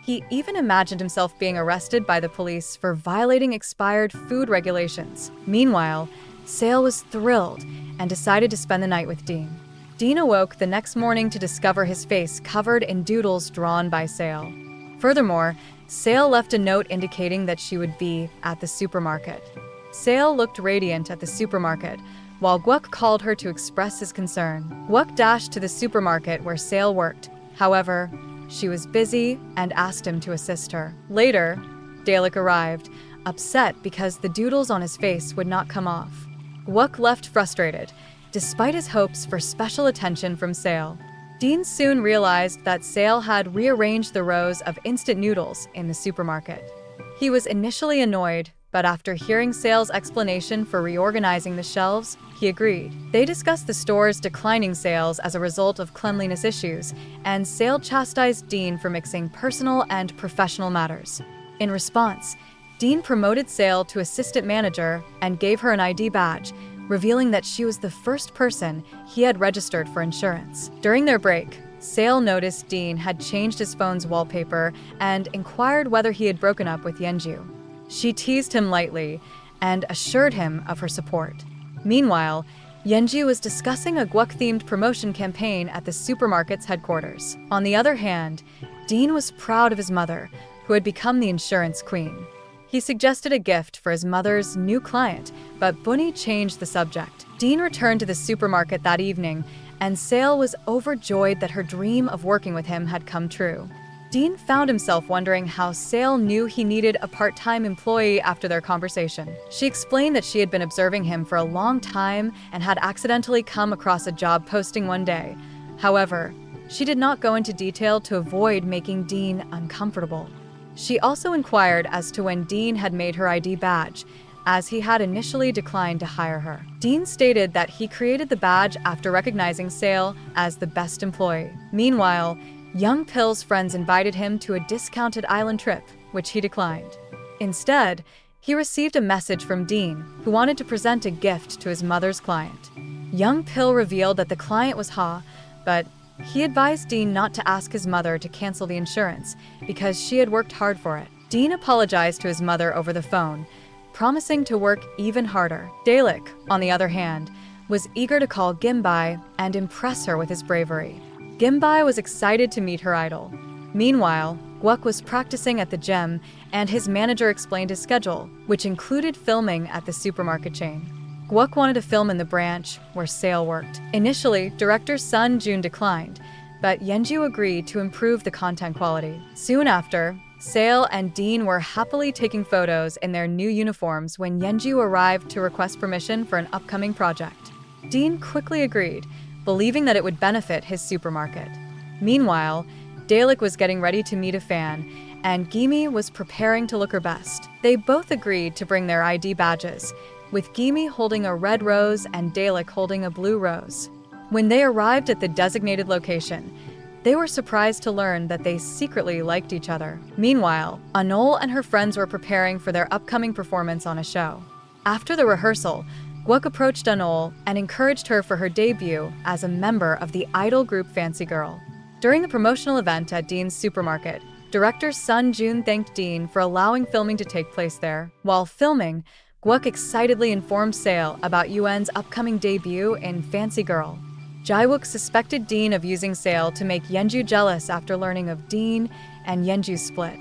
He even imagined himself being arrested by the police for violating expired food regulations. Meanwhile, Sale was thrilled and decided to spend the night with Dean. Dean awoke the next morning to discover his face covered in doodles drawn by Sale. Furthermore, Sale left a note indicating that she would be at the supermarket. Sale looked radiant at the supermarket, while Gwuk called her to express his concern. Gwuk dashed to the supermarket where Sale worked. However, she was busy and asked him to assist her. Later, Dalek arrived, upset because the doodles on his face would not come off. Gwuk left frustrated, despite his hopes for special attention from Sale. Dean soon realized that Sale had rearranged the rows of instant noodles in the supermarket. He was initially annoyed, but after hearing Sale's explanation for reorganizing the shelves, he agreed. They discussed the store's declining sales as a result of cleanliness issues, and Sale chastised Dean for mixing personal and professional matters. In response, Dean promoted Sale to assistant manager and gave her an ID badge, revealing that she was the first person he had registered for insurance. During their break, Sale noticed Dean had changed his phone's wallpaper and inquired whether he had broken up with Yenju. She teased him lightly and assured him of her support. Meanwhile, Yenju was discussing a Gwuk-themed promotion campaign at the supermarket's headquarters. On the other hand, Dean was proud of his mother, who had become the insurance queen. He suggested a gift for his mother's new client, but Bunny changed the subject. Dean returned to the supermarket that evening, and Sale was overjoyed that her dream of working with him had come true. Dean found himself wondering how Sale knew he needed a part-time employee after their conversation. She explained that she had been observing him for a long time and had accidentally come across a job posting one day. However, she did not go into detail to avoid making Dean uncomfortable. She also inquired as to when Dean had made her ID badge, as he had initially declined to hire her. Dean stated that he created the badge after recognizing Sale as the best employee. Meanwhile, Young Pill's friends invited him to a discounted island trip, which he declined. Instead, he received a message from Dean, who wanted to present a gift to his mother's client. Young Pill revealed that the client was Ha, but he advised Dean not to ask his mother to cancel the insurance because she had worked hard for it. Dean apologized to his mother over the phone, promising to work even harder. Dalek, on the other hand, was eager to call Gimbai and impress her with his bravery. Gimbai was excited to meet her idol. Meanwhile, Gwuk was practicing at the gym, and his manager explained his schedule, which included filming at the supermarket chain. Gwuk wanted to film in the branch where Sale worked. Initially, director Sun Jun declined, but Yenju agreed to improve the content quality. Soon after, Sale and Dean were happily taking photos in their new uniforms when Yenju arrived to request permission for an upcoming project. Dean quickly agreed, believing that it would benefit his supermarket. Meanwhile, Dalek was getting ready to meet a fan, and Gimi was preparing to look her best. They both agreed to bring their ID badges, with Gimi holding a red rose and Dalek holding a blue rose. When they arrived at the designated location, they were surprised to learn that they secretly liked each other. Meanwhile, Anol and her friends were preparing for their upcoming performance on a show. After the rehearsal, Gwuk approached Anol and encouraged her for her debut as a member of the idol group Fancy Girl. During the promotional event at Dean's supermarket, director Sun Jun thanked Dean for allowing filming to take place there. While filming, Gwuk excitedly informed Sale about Yuen's upcoming debut in Fancy Girl. Jaewook suspected Dean of using Sale to make Yenju jealous after learning of Dean and Yenju's split.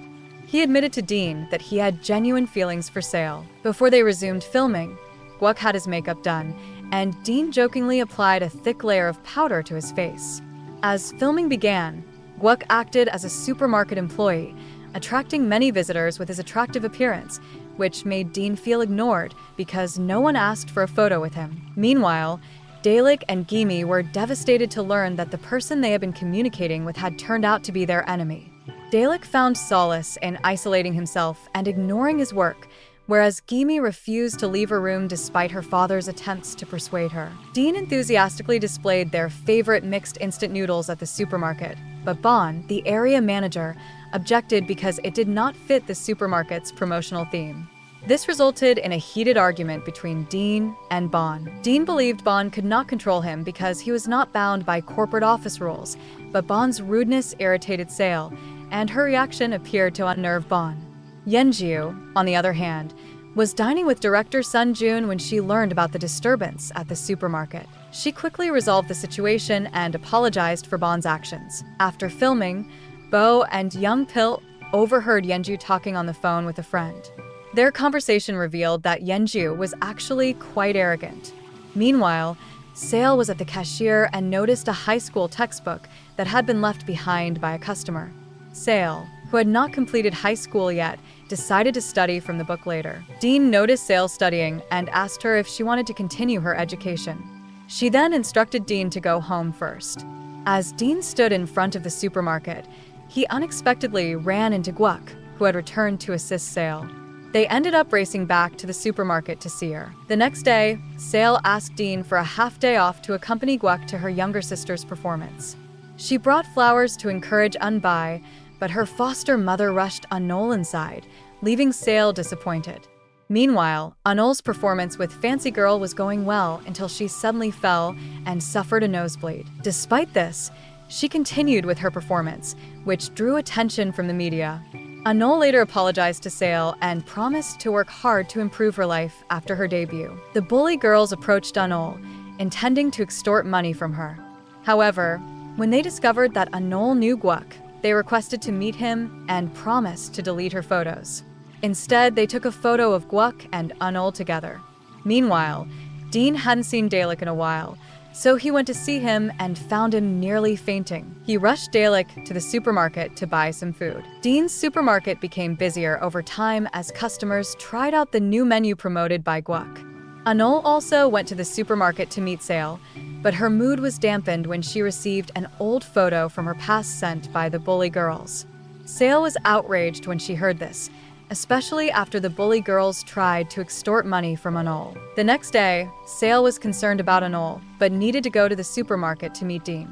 He admitted to Dean that he had genuine feelings for Sale. Before they resumed filming, Gwuk had his makeup done, and Dean jokingly applied a thick layer of powder to his face. As filming began, Gwuk acted as a supermarket employee, attracting many visitors with his attractive appearance, which made Dean feel ignored because no one asked for a photo with him. Meanwhile, Dalek and Gimi were devastated to learn that the person they had been communicating with had turned out to be their enemy. Dalek found solace in isolating himself and ignoring his work, whereas Gimi refused to leave her room despite her father's attempts to persuade her. Dean enthusiastically displayed their favorite mixed instant noodles at the supermarket, but Bon, the area manager, objected because it did not fit the supermarket's promotional theme. This resulted in a heated argument between Dean and Bon. Dean believed Bon could not control him because he was not bound by corporate office rules, but Bon's rudeness irritated Sale, and her reaction appeared to unnerve Bon. Yenju, on the other hand, was dining with director Sun Jun when she learned about the disturbance at the supermarket. She quickly resolved the situation and apologized for Bon's actions. After filming, Bo and Young Pil overheard Yenju talking on the phone with a friend. Their conversation revealed that Yenju was actually quite arrogant. Meanwhile, Sale was at the cashier and noticed a high school textbook that had been left behind by a customer. Sale, who had not completed high school yet, decided to study from the book later. Dean noticed Sale studying and asked her if she wanted to continue her education. She then instructed Dean to go home first. As Dean stood in front of the supermarket, he unexpectedly ran into Guok, who had returned to assist Sale. They ended up racing back to the supermarket to see her. The next day, Sale asked Dean for a half-day off to accompany Guok to her younger sister's performance. She brought flowers to encourage Unbai, but her foster mother rushed Anol inside, leaving Sale disappointed. Meanwhile, Anol's performance with Fancy Girl was going well until she suddenly fell and suffered a nosebleed. Despite this, she continued with her performance, which drew attention from the media. Anol later apologized to Sale and promised to work hard to improve her life after her debut. The bully girls approached Anol, intending to extort money from her. However, when they discovered that Anol knew Guok, they requested to meet him and promised to delete her photos. Instead, they took a photo of Guok and Anol together. Meanwhile, Dean hadn't seen Dalek in a while, so he went to see him and found him nearly fainting. He rushed Dalek to the supermarket to buy some food. Dean's supermarket became busier over time as customers tried out the new menu promoted by Guok. Anol also went to the supermarket to meet Sale, but her mood was dampened when she received an old photo from her past sent by the bully girls. Sale was outraged when she heard this, especially after the bully girls tried to extort money from Anol. The next day, Sale was concerned about Anol, but needed to go to the supermarket to meet Dean.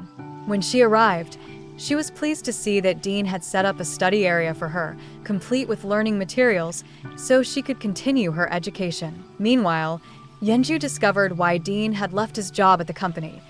When she arrived, she was pleased to see that Dean had set up a study area for her, complete with learning materials, so she could continue her education. Meanwhile, Yenju discovered why Dean had left his job at the company,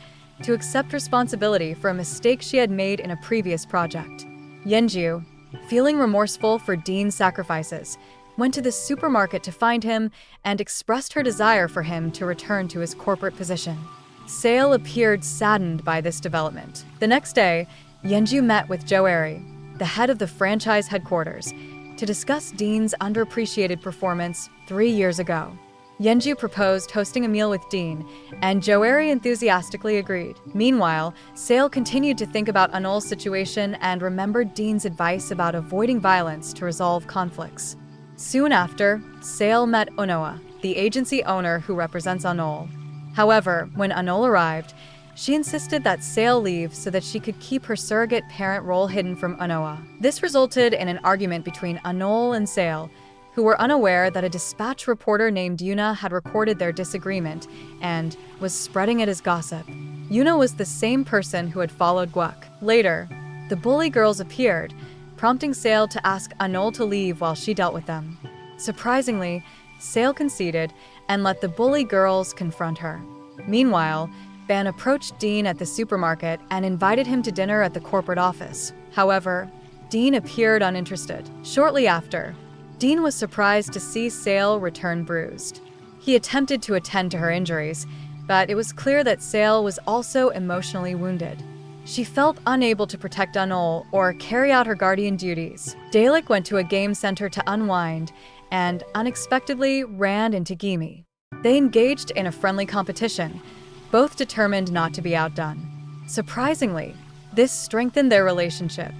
to accept responsibility for a mistake she had made in a previous project. Yenju, feeling remorseful for Dean's sacrifices, went to the supermarket to find him and expressed her desire for him to return to his corporate position. Sale appeared saddened by this development. The next day, Yenju met with Joeri, the head of the franchise headquarters, to discuss Dean's underappreciated performance 3 years ago. Yenju proposed hosting a meal with Dean, and Joeri enthusiastically agreed. Meanwhile, Sale continued to think about Anol's situation and remembered Dean's advice about avoiding violence to resolve conflicts. Soon after, Sale met Onoa, the agency owner who represents Anol. However, when Anol arrived, she insisted that Sale leave so that she could keep her surrogate parent role hidden from Onoa. This resulted in an argument between Anol and Sale, who were unaware that a dispatch reporter named Yuna had recorded their disagreement and was spreading it as gossip. Yuna was the same person who had followed Guok. Later, the bully girls appeared, prompting Sale to ask Anol to leave while she dealt with them. Surprisingly, Sale conceded and let the bully girls confront her. Meanwhile, Ban approached Dean at the supermarket and invited him to dinner at the corporate office. However, Dean appeared uninterested. Shortly after, Dean was surprised to see Sale return bruised. He attempted to attend to her injuries, but it was clear that Sale was also emotionally wounded. She felt unable to protect Anol or carry out her guardian duties. Dalek went to a game center to unwind and unexpectedly ran into Gimi. They engaged in a friendly competition, both determined not to be outdone. Surprisingly, this strengthened their relationship.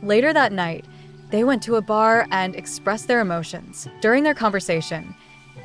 Later that night, they went to a bar and expressed their emotions. During their conversation,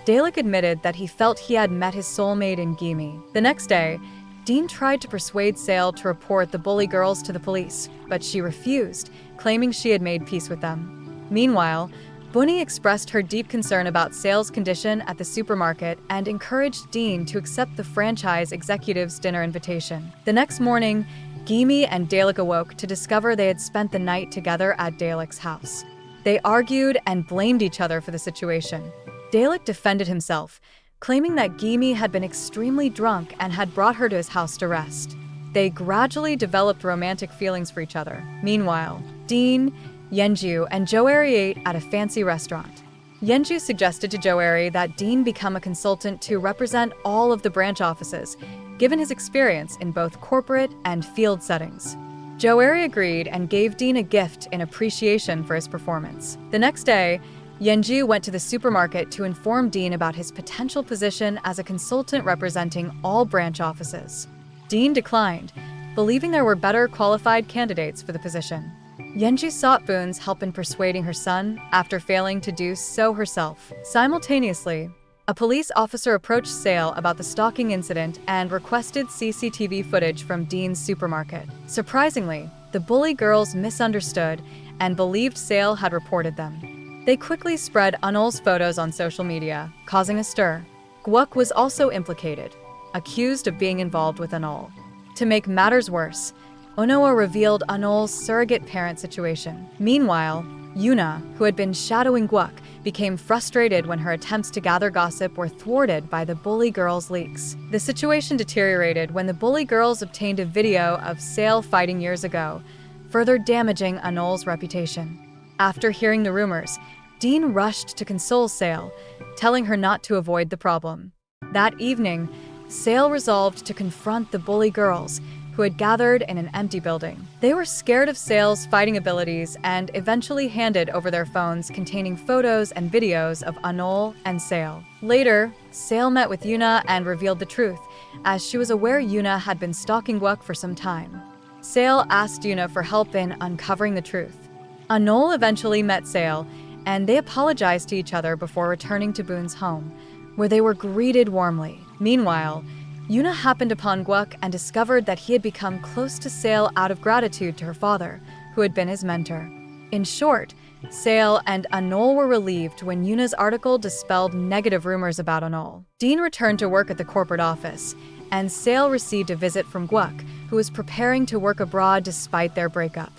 Dalek admitted that he felt he had met his soulmate in Gimi. The next day, Dean tried to persuade Sale to report the bully girls to the police, but she refused, claiming she had made peace with them. Meanwhile, Bunny expressed her deep concern about Sale's condition at the supermarket and encouraged Dean to accept the franchise executive's dinner invitation. The next morning, Gimi and Dalek awoke to discover they had spent the night together at Dalek's house. They argued and blamed each other for the situation. Dalek defended himself, claiming that Gimi had been extremely drunk and had brought her to his house to rest. They gradually developed romantic feelings for each other. Meanwhile, Dean, Yenju, and Joeri ate at a fancy restaurant. Yenju suggested to Joeri that Dean become a consultant to represent all of the branch offices, given his experience in both corporate and field settings. Joeri agreed and gave Dean a gift in appreciation for his performance. The next day, Yenju went to the supermarket to inform Dean about his potential position as a consultant representing all branch offices. Dean declined, believing there were better qualified candidates for the position. Yenju sought Boone's help in persuading her son after failing to do so herself. Simultaneously, a police officer approached Sale about the stalking incident and requested CCTV footage from Dean's supermarket. Surprisingly, the bully girls misunderstood and believed Sale had reported them. They quickly spread Anol's photos on social media, causing a stir. Gwuk was also implicated, accused of being involved with Anol. To make matters worse, Onoa revealed Anol's surrogate parent situation. Meanwhile, Yuna, who had been shadowing Gwuk, became frustrated when her attempts to gather gossip were thwarted by the bully girls' leaks. The situation deteriorated when the bully girls obtained a video of Sale fighting years ago, further damaging Anol's reputation. After hearing the rumors, Dean rushed to console Sale, telling her not to avoid the problem. That evening, Sale resolved to confront the bully girls, who had gathered in an empty building. They were scared of Sale's fighting abilities and eventually handed over their phones containing photos and videos of Anol and Sale. Later, Sale met with Yuna and revealed the truth, as she was aware Yuna had been stalking Gwuk for some time. Sale asked Yuna for help in uncovering the truth. Anol eventually met Sale, and they apologized to each other before returning to Boone's home, where they were greeted warmly. Meanwhile, Yuna happened upon Gwuk and discovered that he had become close to Sale out of gratitude to her father, who had been his mentor. In short, Sale and Anol were relieved when Yuna's article dispelled negative rumors about Anol. Dean returned to work at the corporate office, and Sale received a visit from Gwuk, who was preparing to work abroad despite their breakup.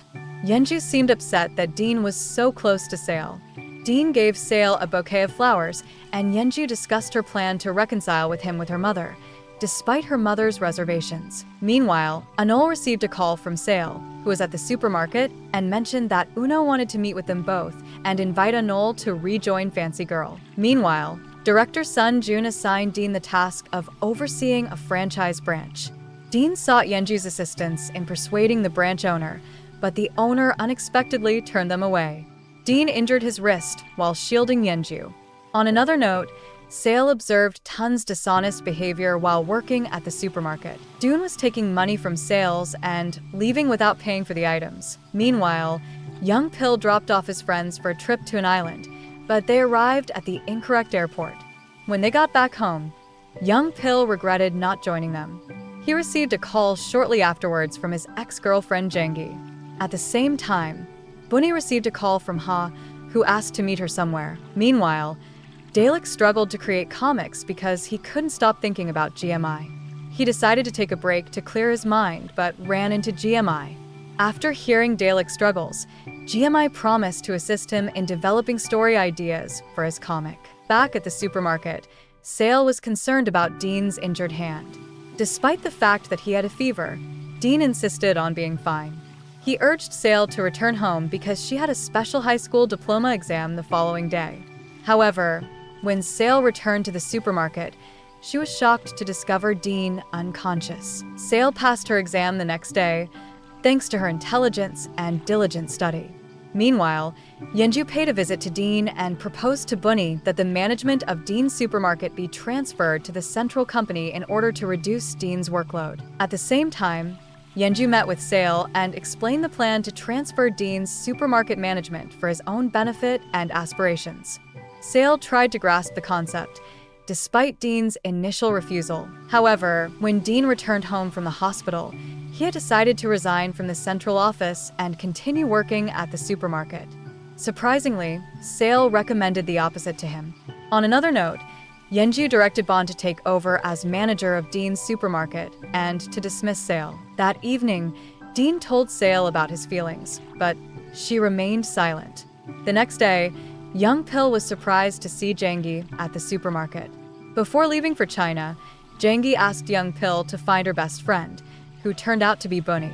Yenju seemed upset that Dean was so close to Sale. Dean gave Sale a bouquet of flowers, and Yenju discussed her plan to reconcile with him with her mother, despite her mother's reservations. Meanwhile, Anol received a call from Sale, who was at the supermarket, and mentioned that Uno wanted to meet with them both and invite Anol to rejoin Fancy Girl. Meanwhile, director Sun Jun assigned Dean the task of overseeing a franchise branch. Dean sought Yenju's assistance in persuading the branch owner, but the owner unexpectedly turned them away. Dean injured his wrist while shielding Yenju. On another note, Sale observed Tun's dishonest behavior while working at the supermarket. Dune was taking money from Sales and leaving without paying for the items. Meanwhile, Young Pill dropped off his friends for a trip to an island, but they arrived at the incorrect airport. When they got back home, Young Pill regretted not joining them. He received a call shortly afterwards from his ex-girlfriend Jangi. At the same time, Bunny received a call from Ha, who asked to meet her somewhere. Meanwhile, Dalek struggled to create comics because he couldn't stop thinking about GMI. He decided to take a break to clear his mind, but ran into GMI. After hearing Dalek's struggles, GMI promised to assist him in developing story ideas for his comic. Back at the supermarket, Sale was concerned about Dean's injured hand. Despite the fact that he had a fever, Dean insisted on being fine. He urged Sale to return home because she had a special high school diploma exam the following day. However, when Sale returned to the supermarket, she was shocked to discover Dean unconscious. Sale passed her exam the next day, thanks to her intelligence and diligent study. Meanwhile, Yenju paid a visit to Dean and proposed to Bunny that the management of Dean's supermarket be transferred to the central company in order to reduce Dean's workload. At the same time, Yenju met with Sale and explained the plan to transfer Dean's supermarket management for his own benefit and aspirations. Sale tried to grasp the concept, despite Dean's initial refusal. However, when Dean returned home from the hospital, he had decided to resign from the central office and continue working at the supermarket. Surprisingly, Sale recommended the opposite to him. On another note, Yenju directed Bond to take over as manager of Dean's supermarket and to dismiss Sale. That evening, Dean told Sale about his feelings, but she remained silent. The next day, Young Pil was surprised to see Jangi at the supermarket. Before leaving for China, Jangi asked Young Pil to find her best friend, who turned out to be Bunny.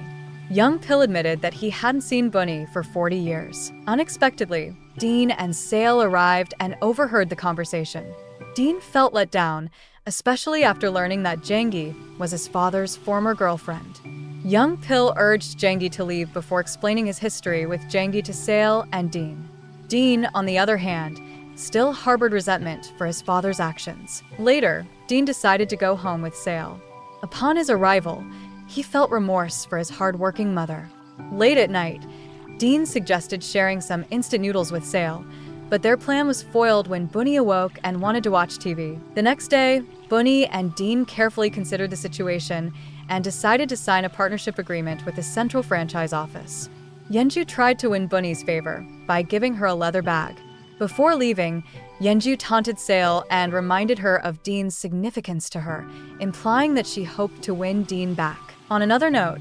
Young Pil admitted that he hadn't seen Bunny for 40 years. Unexpectedly, Dean and Sale arrived and overheard the conversation. Dean felt let down, especially after learning that Jangi was his father's former girlfriend. Young Pil urged Jangi to leave before explaining his history with Jangi to Sale and Dean. Dean, on the other hand, still harbored resentment for his father's actions. Later, Dean decided to go home with Sale. Upon his arrival, he felt remorse for his hard-working mother. Late at night, Dean suggested sharing some instant noodles with Sale, but their plan was foiled when Bunny awoke and wanted to watch TV. The next day, Bunny and Dean carefully considered the situation and decided to sign a partnership agreement with the central franchise office. Yenju tried to win Bunny's favor by giving her a leather bag. Before leaving, Yenju taunted Sale and reminded her of Dean's significance to her, implying that she hoped to win Dean back. On another note,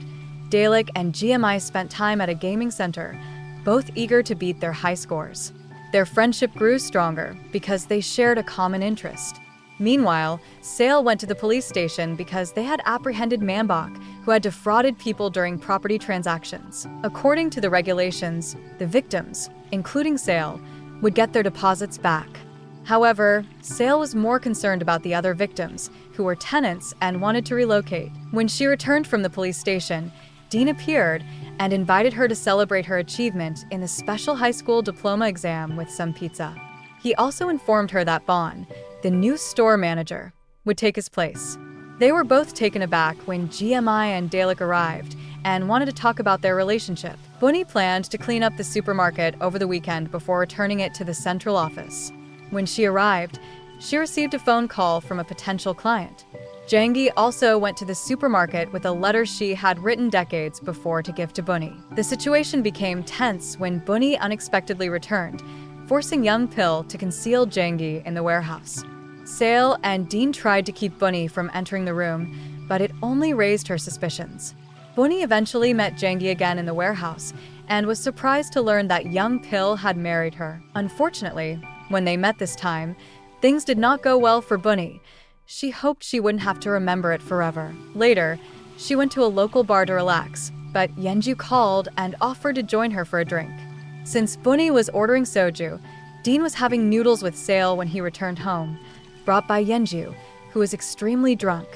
Dalek and GMI spent time at a gaming center, both eager to beat their high scores. Their friendship grew stronger because they shared a common interest. Meanwhile, Sale went to the police station because they had apprehended Manbach, who had defrauded people during property transactions. According to the regulations, the victims, including Sale, would get their deposits back. However, Sale was more concerned about the other victims, who were tenants and wanted to relocate. When she returned from the police station, Dean appeared and invited her to celebrate her achievement in the special high school diploma exam with some pizza. He also informed her that Bon, the new store manager, would take his place. They were both taken aback when GMI and Dalek arrived and wanted to talk about their relationship. Bunny planned to clean up the supermarket over the weekend before returning it to the central office. When she arrived, she received a phone call from a potential client. Jangi also went to the supermarket with a letter she had written decades before to give to Bunny. The situation became tense when Bunny unexpectedly returned, forcing Young Pil to conceal Jangi in the warehouse. Sale and Dean tried to keep Bunny from entering the room, but it only raised her suspicions. Bunny eventually met Jangi again in the warehouse and was surprised to learn that Young Pil had married her. Unfortunately, when they met this time, things did not go well for Bunny. She hoped she wouldn't have to remember it forever. Later, she went to a local bar to relax, but Yenju called and offered to join her for a drink. Since Bunny was ordering soju, Dean was having noodles with Sale when he returned home, brought by Yenju, who was extremely drunk.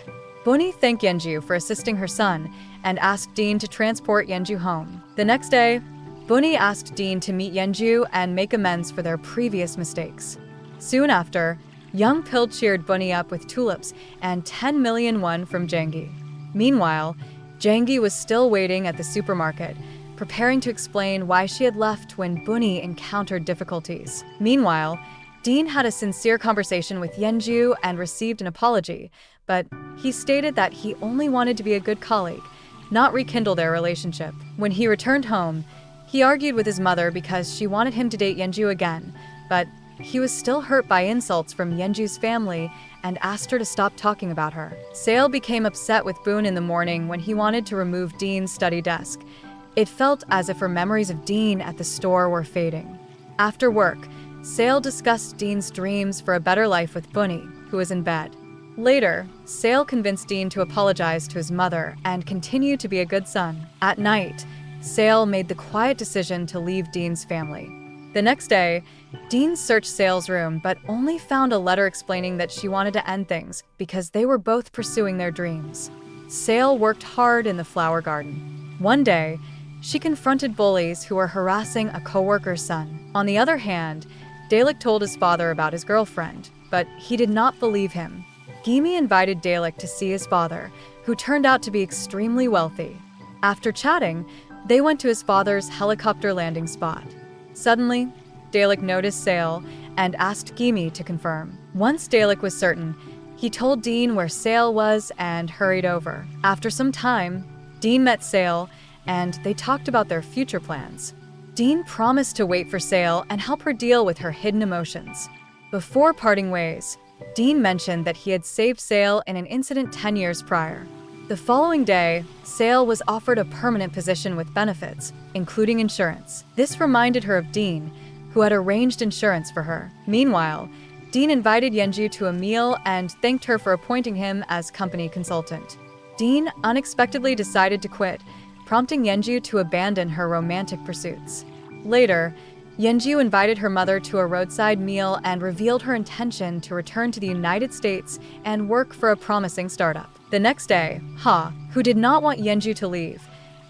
Bunny thanked Yenju for assisting her son and asked Dean to transport Yenju home. The next day, Bunny asked Dean to meet Yenju and make amends for their previous mistakes. Soon after, Young Pil cheered Bunny up with tulips and 10 million won from Jangi. Meanwhile, Jangi was still waiting at the supermarket, preparing to explain why she had left when Bunny encountered difficulties. Meanwhile, Dean had a sincere conversation with Yenju and received an apology, but he stated that he only wanted to be a good colleague, not rekindle their relationship. When he returned home, he argued with his mother because she wanted him to date Yenju again, but he was still hurt by insults from Yenju's family and asked her to stop talking about her. Sale became upset with Boone in the morning when he wanted to remove Dean's study desk. It felt as if her memories of Dean at the store were fading. After work, Sale discussed Dean's dreams for a better life with Bunny, who was in bed. Later, Sale convinced Dean to apologize to his mother and continue to be a good son. At night, Sale made the quiet decision to leave Dean's family. The next day, Dean searched Sale's room but only found a letter explaining that she wanted to end things because they were both pursuing their dreams. Sale worked hard in the flower garden. One day, she confronted bullies who were harassing a coworker's son. On the other hand, Dalek told his father about his girlfriend, but he did not believe him. Gimi invited Dalek to see his father, who turned out to be extremely wealthy. After chatting, they went to his father's helicopter landing spot. Suddenly, Dalek noticed Sale and asked Gimi to confirm. Once Dalek was certain, he told Dean where Sale was and hurried over. After some time, Dean met Sale and they talked about their future plans. Dean promised to wait for Sale and help her deal with her hidden emotions. Before parting ways, Dean mentioned that he had saved Sale in an incident 10 years prior. The following day, Sale was offered a permanent position with benefits, including insurance. This reminded her of Dean, who had arranged insurance for her. Meanwhile, Dean invited Yeonju to a meal and thanked her for appointing him as company consultant. Dean unexpectedly decided to quit, prompting Yeonju to abandon her romantic pursuits. Later, Yeonju invited her mother to a roadside meal and revealed her intention to return to the United States and work for a promising startup. The next day, Ha, who did not want Yeonju to leave,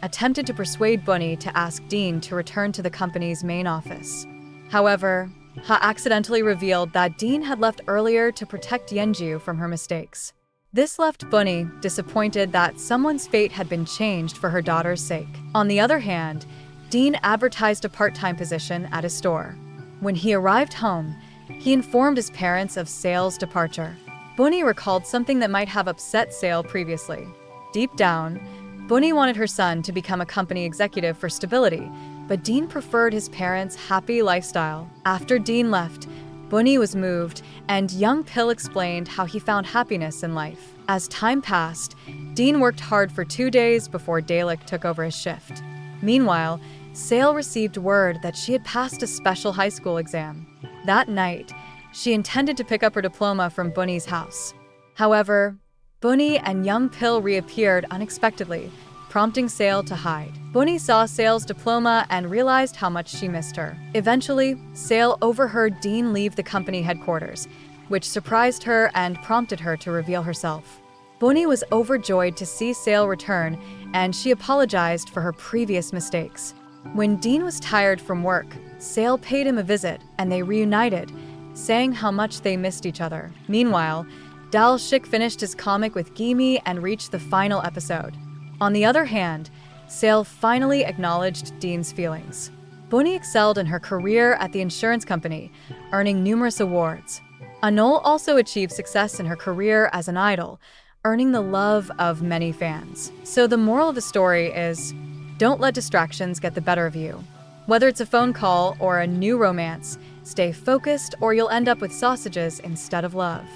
attempted to persuade Bunny to ask Dean to return to the company's main office. However, Ha accidentally revealed that Dean had left earlier to protect Yeonju from her mistakes. This left Bunny disappointed that someone's fate had been changed for her daughter's sake. On the other hand, Dean advertised a part-time position at his store. When he arrived home, he informed his parents of Sale's departure. Bunny recalled something that might have upset Sale previously. Deep down, Bunny wanted her son to become a company executive for stability, but Dean preferred his parents' happy lifestyle. After Dean left, Bunny was moved, and young Pill explained how he found happiness in life. As time passed, Dean worked hard for 2 days before Dalek took over his shift. Meanwhile, Sale received word that she had passed a special high school exam. That night, she intended to pick up her diploma from Bunny's house. However, Bunny and young Pill reappeared unexpectedly, prompting Sale to hide. Bunny saw Sale's diploma and realized how much she missed her. Eventually, Sale overheard Dean leave the company headquarters, which surprised her and prompted her to reveal herself. Bunny was overjoyed to see Sale return, and she apologized for her previous mistakes. When Dean was tired from work, Sale paid him a visit, and they reunited, saying how much they missed each other. Meanwhile, Dal Shik finished his comic with Gimi and reached the final episode. On the other hand, Sale finally acknowledged Dean's feelings. Bunny excelled in her career at the insurance company, earning numerous awards. Anol also achieved success in her career as an idol, earning the love of many fans. So the moral of the story is, don't let distractions get the better of you. Whether it's a phone call or a new romance, stay focused or you'll end up with sausages instead of love.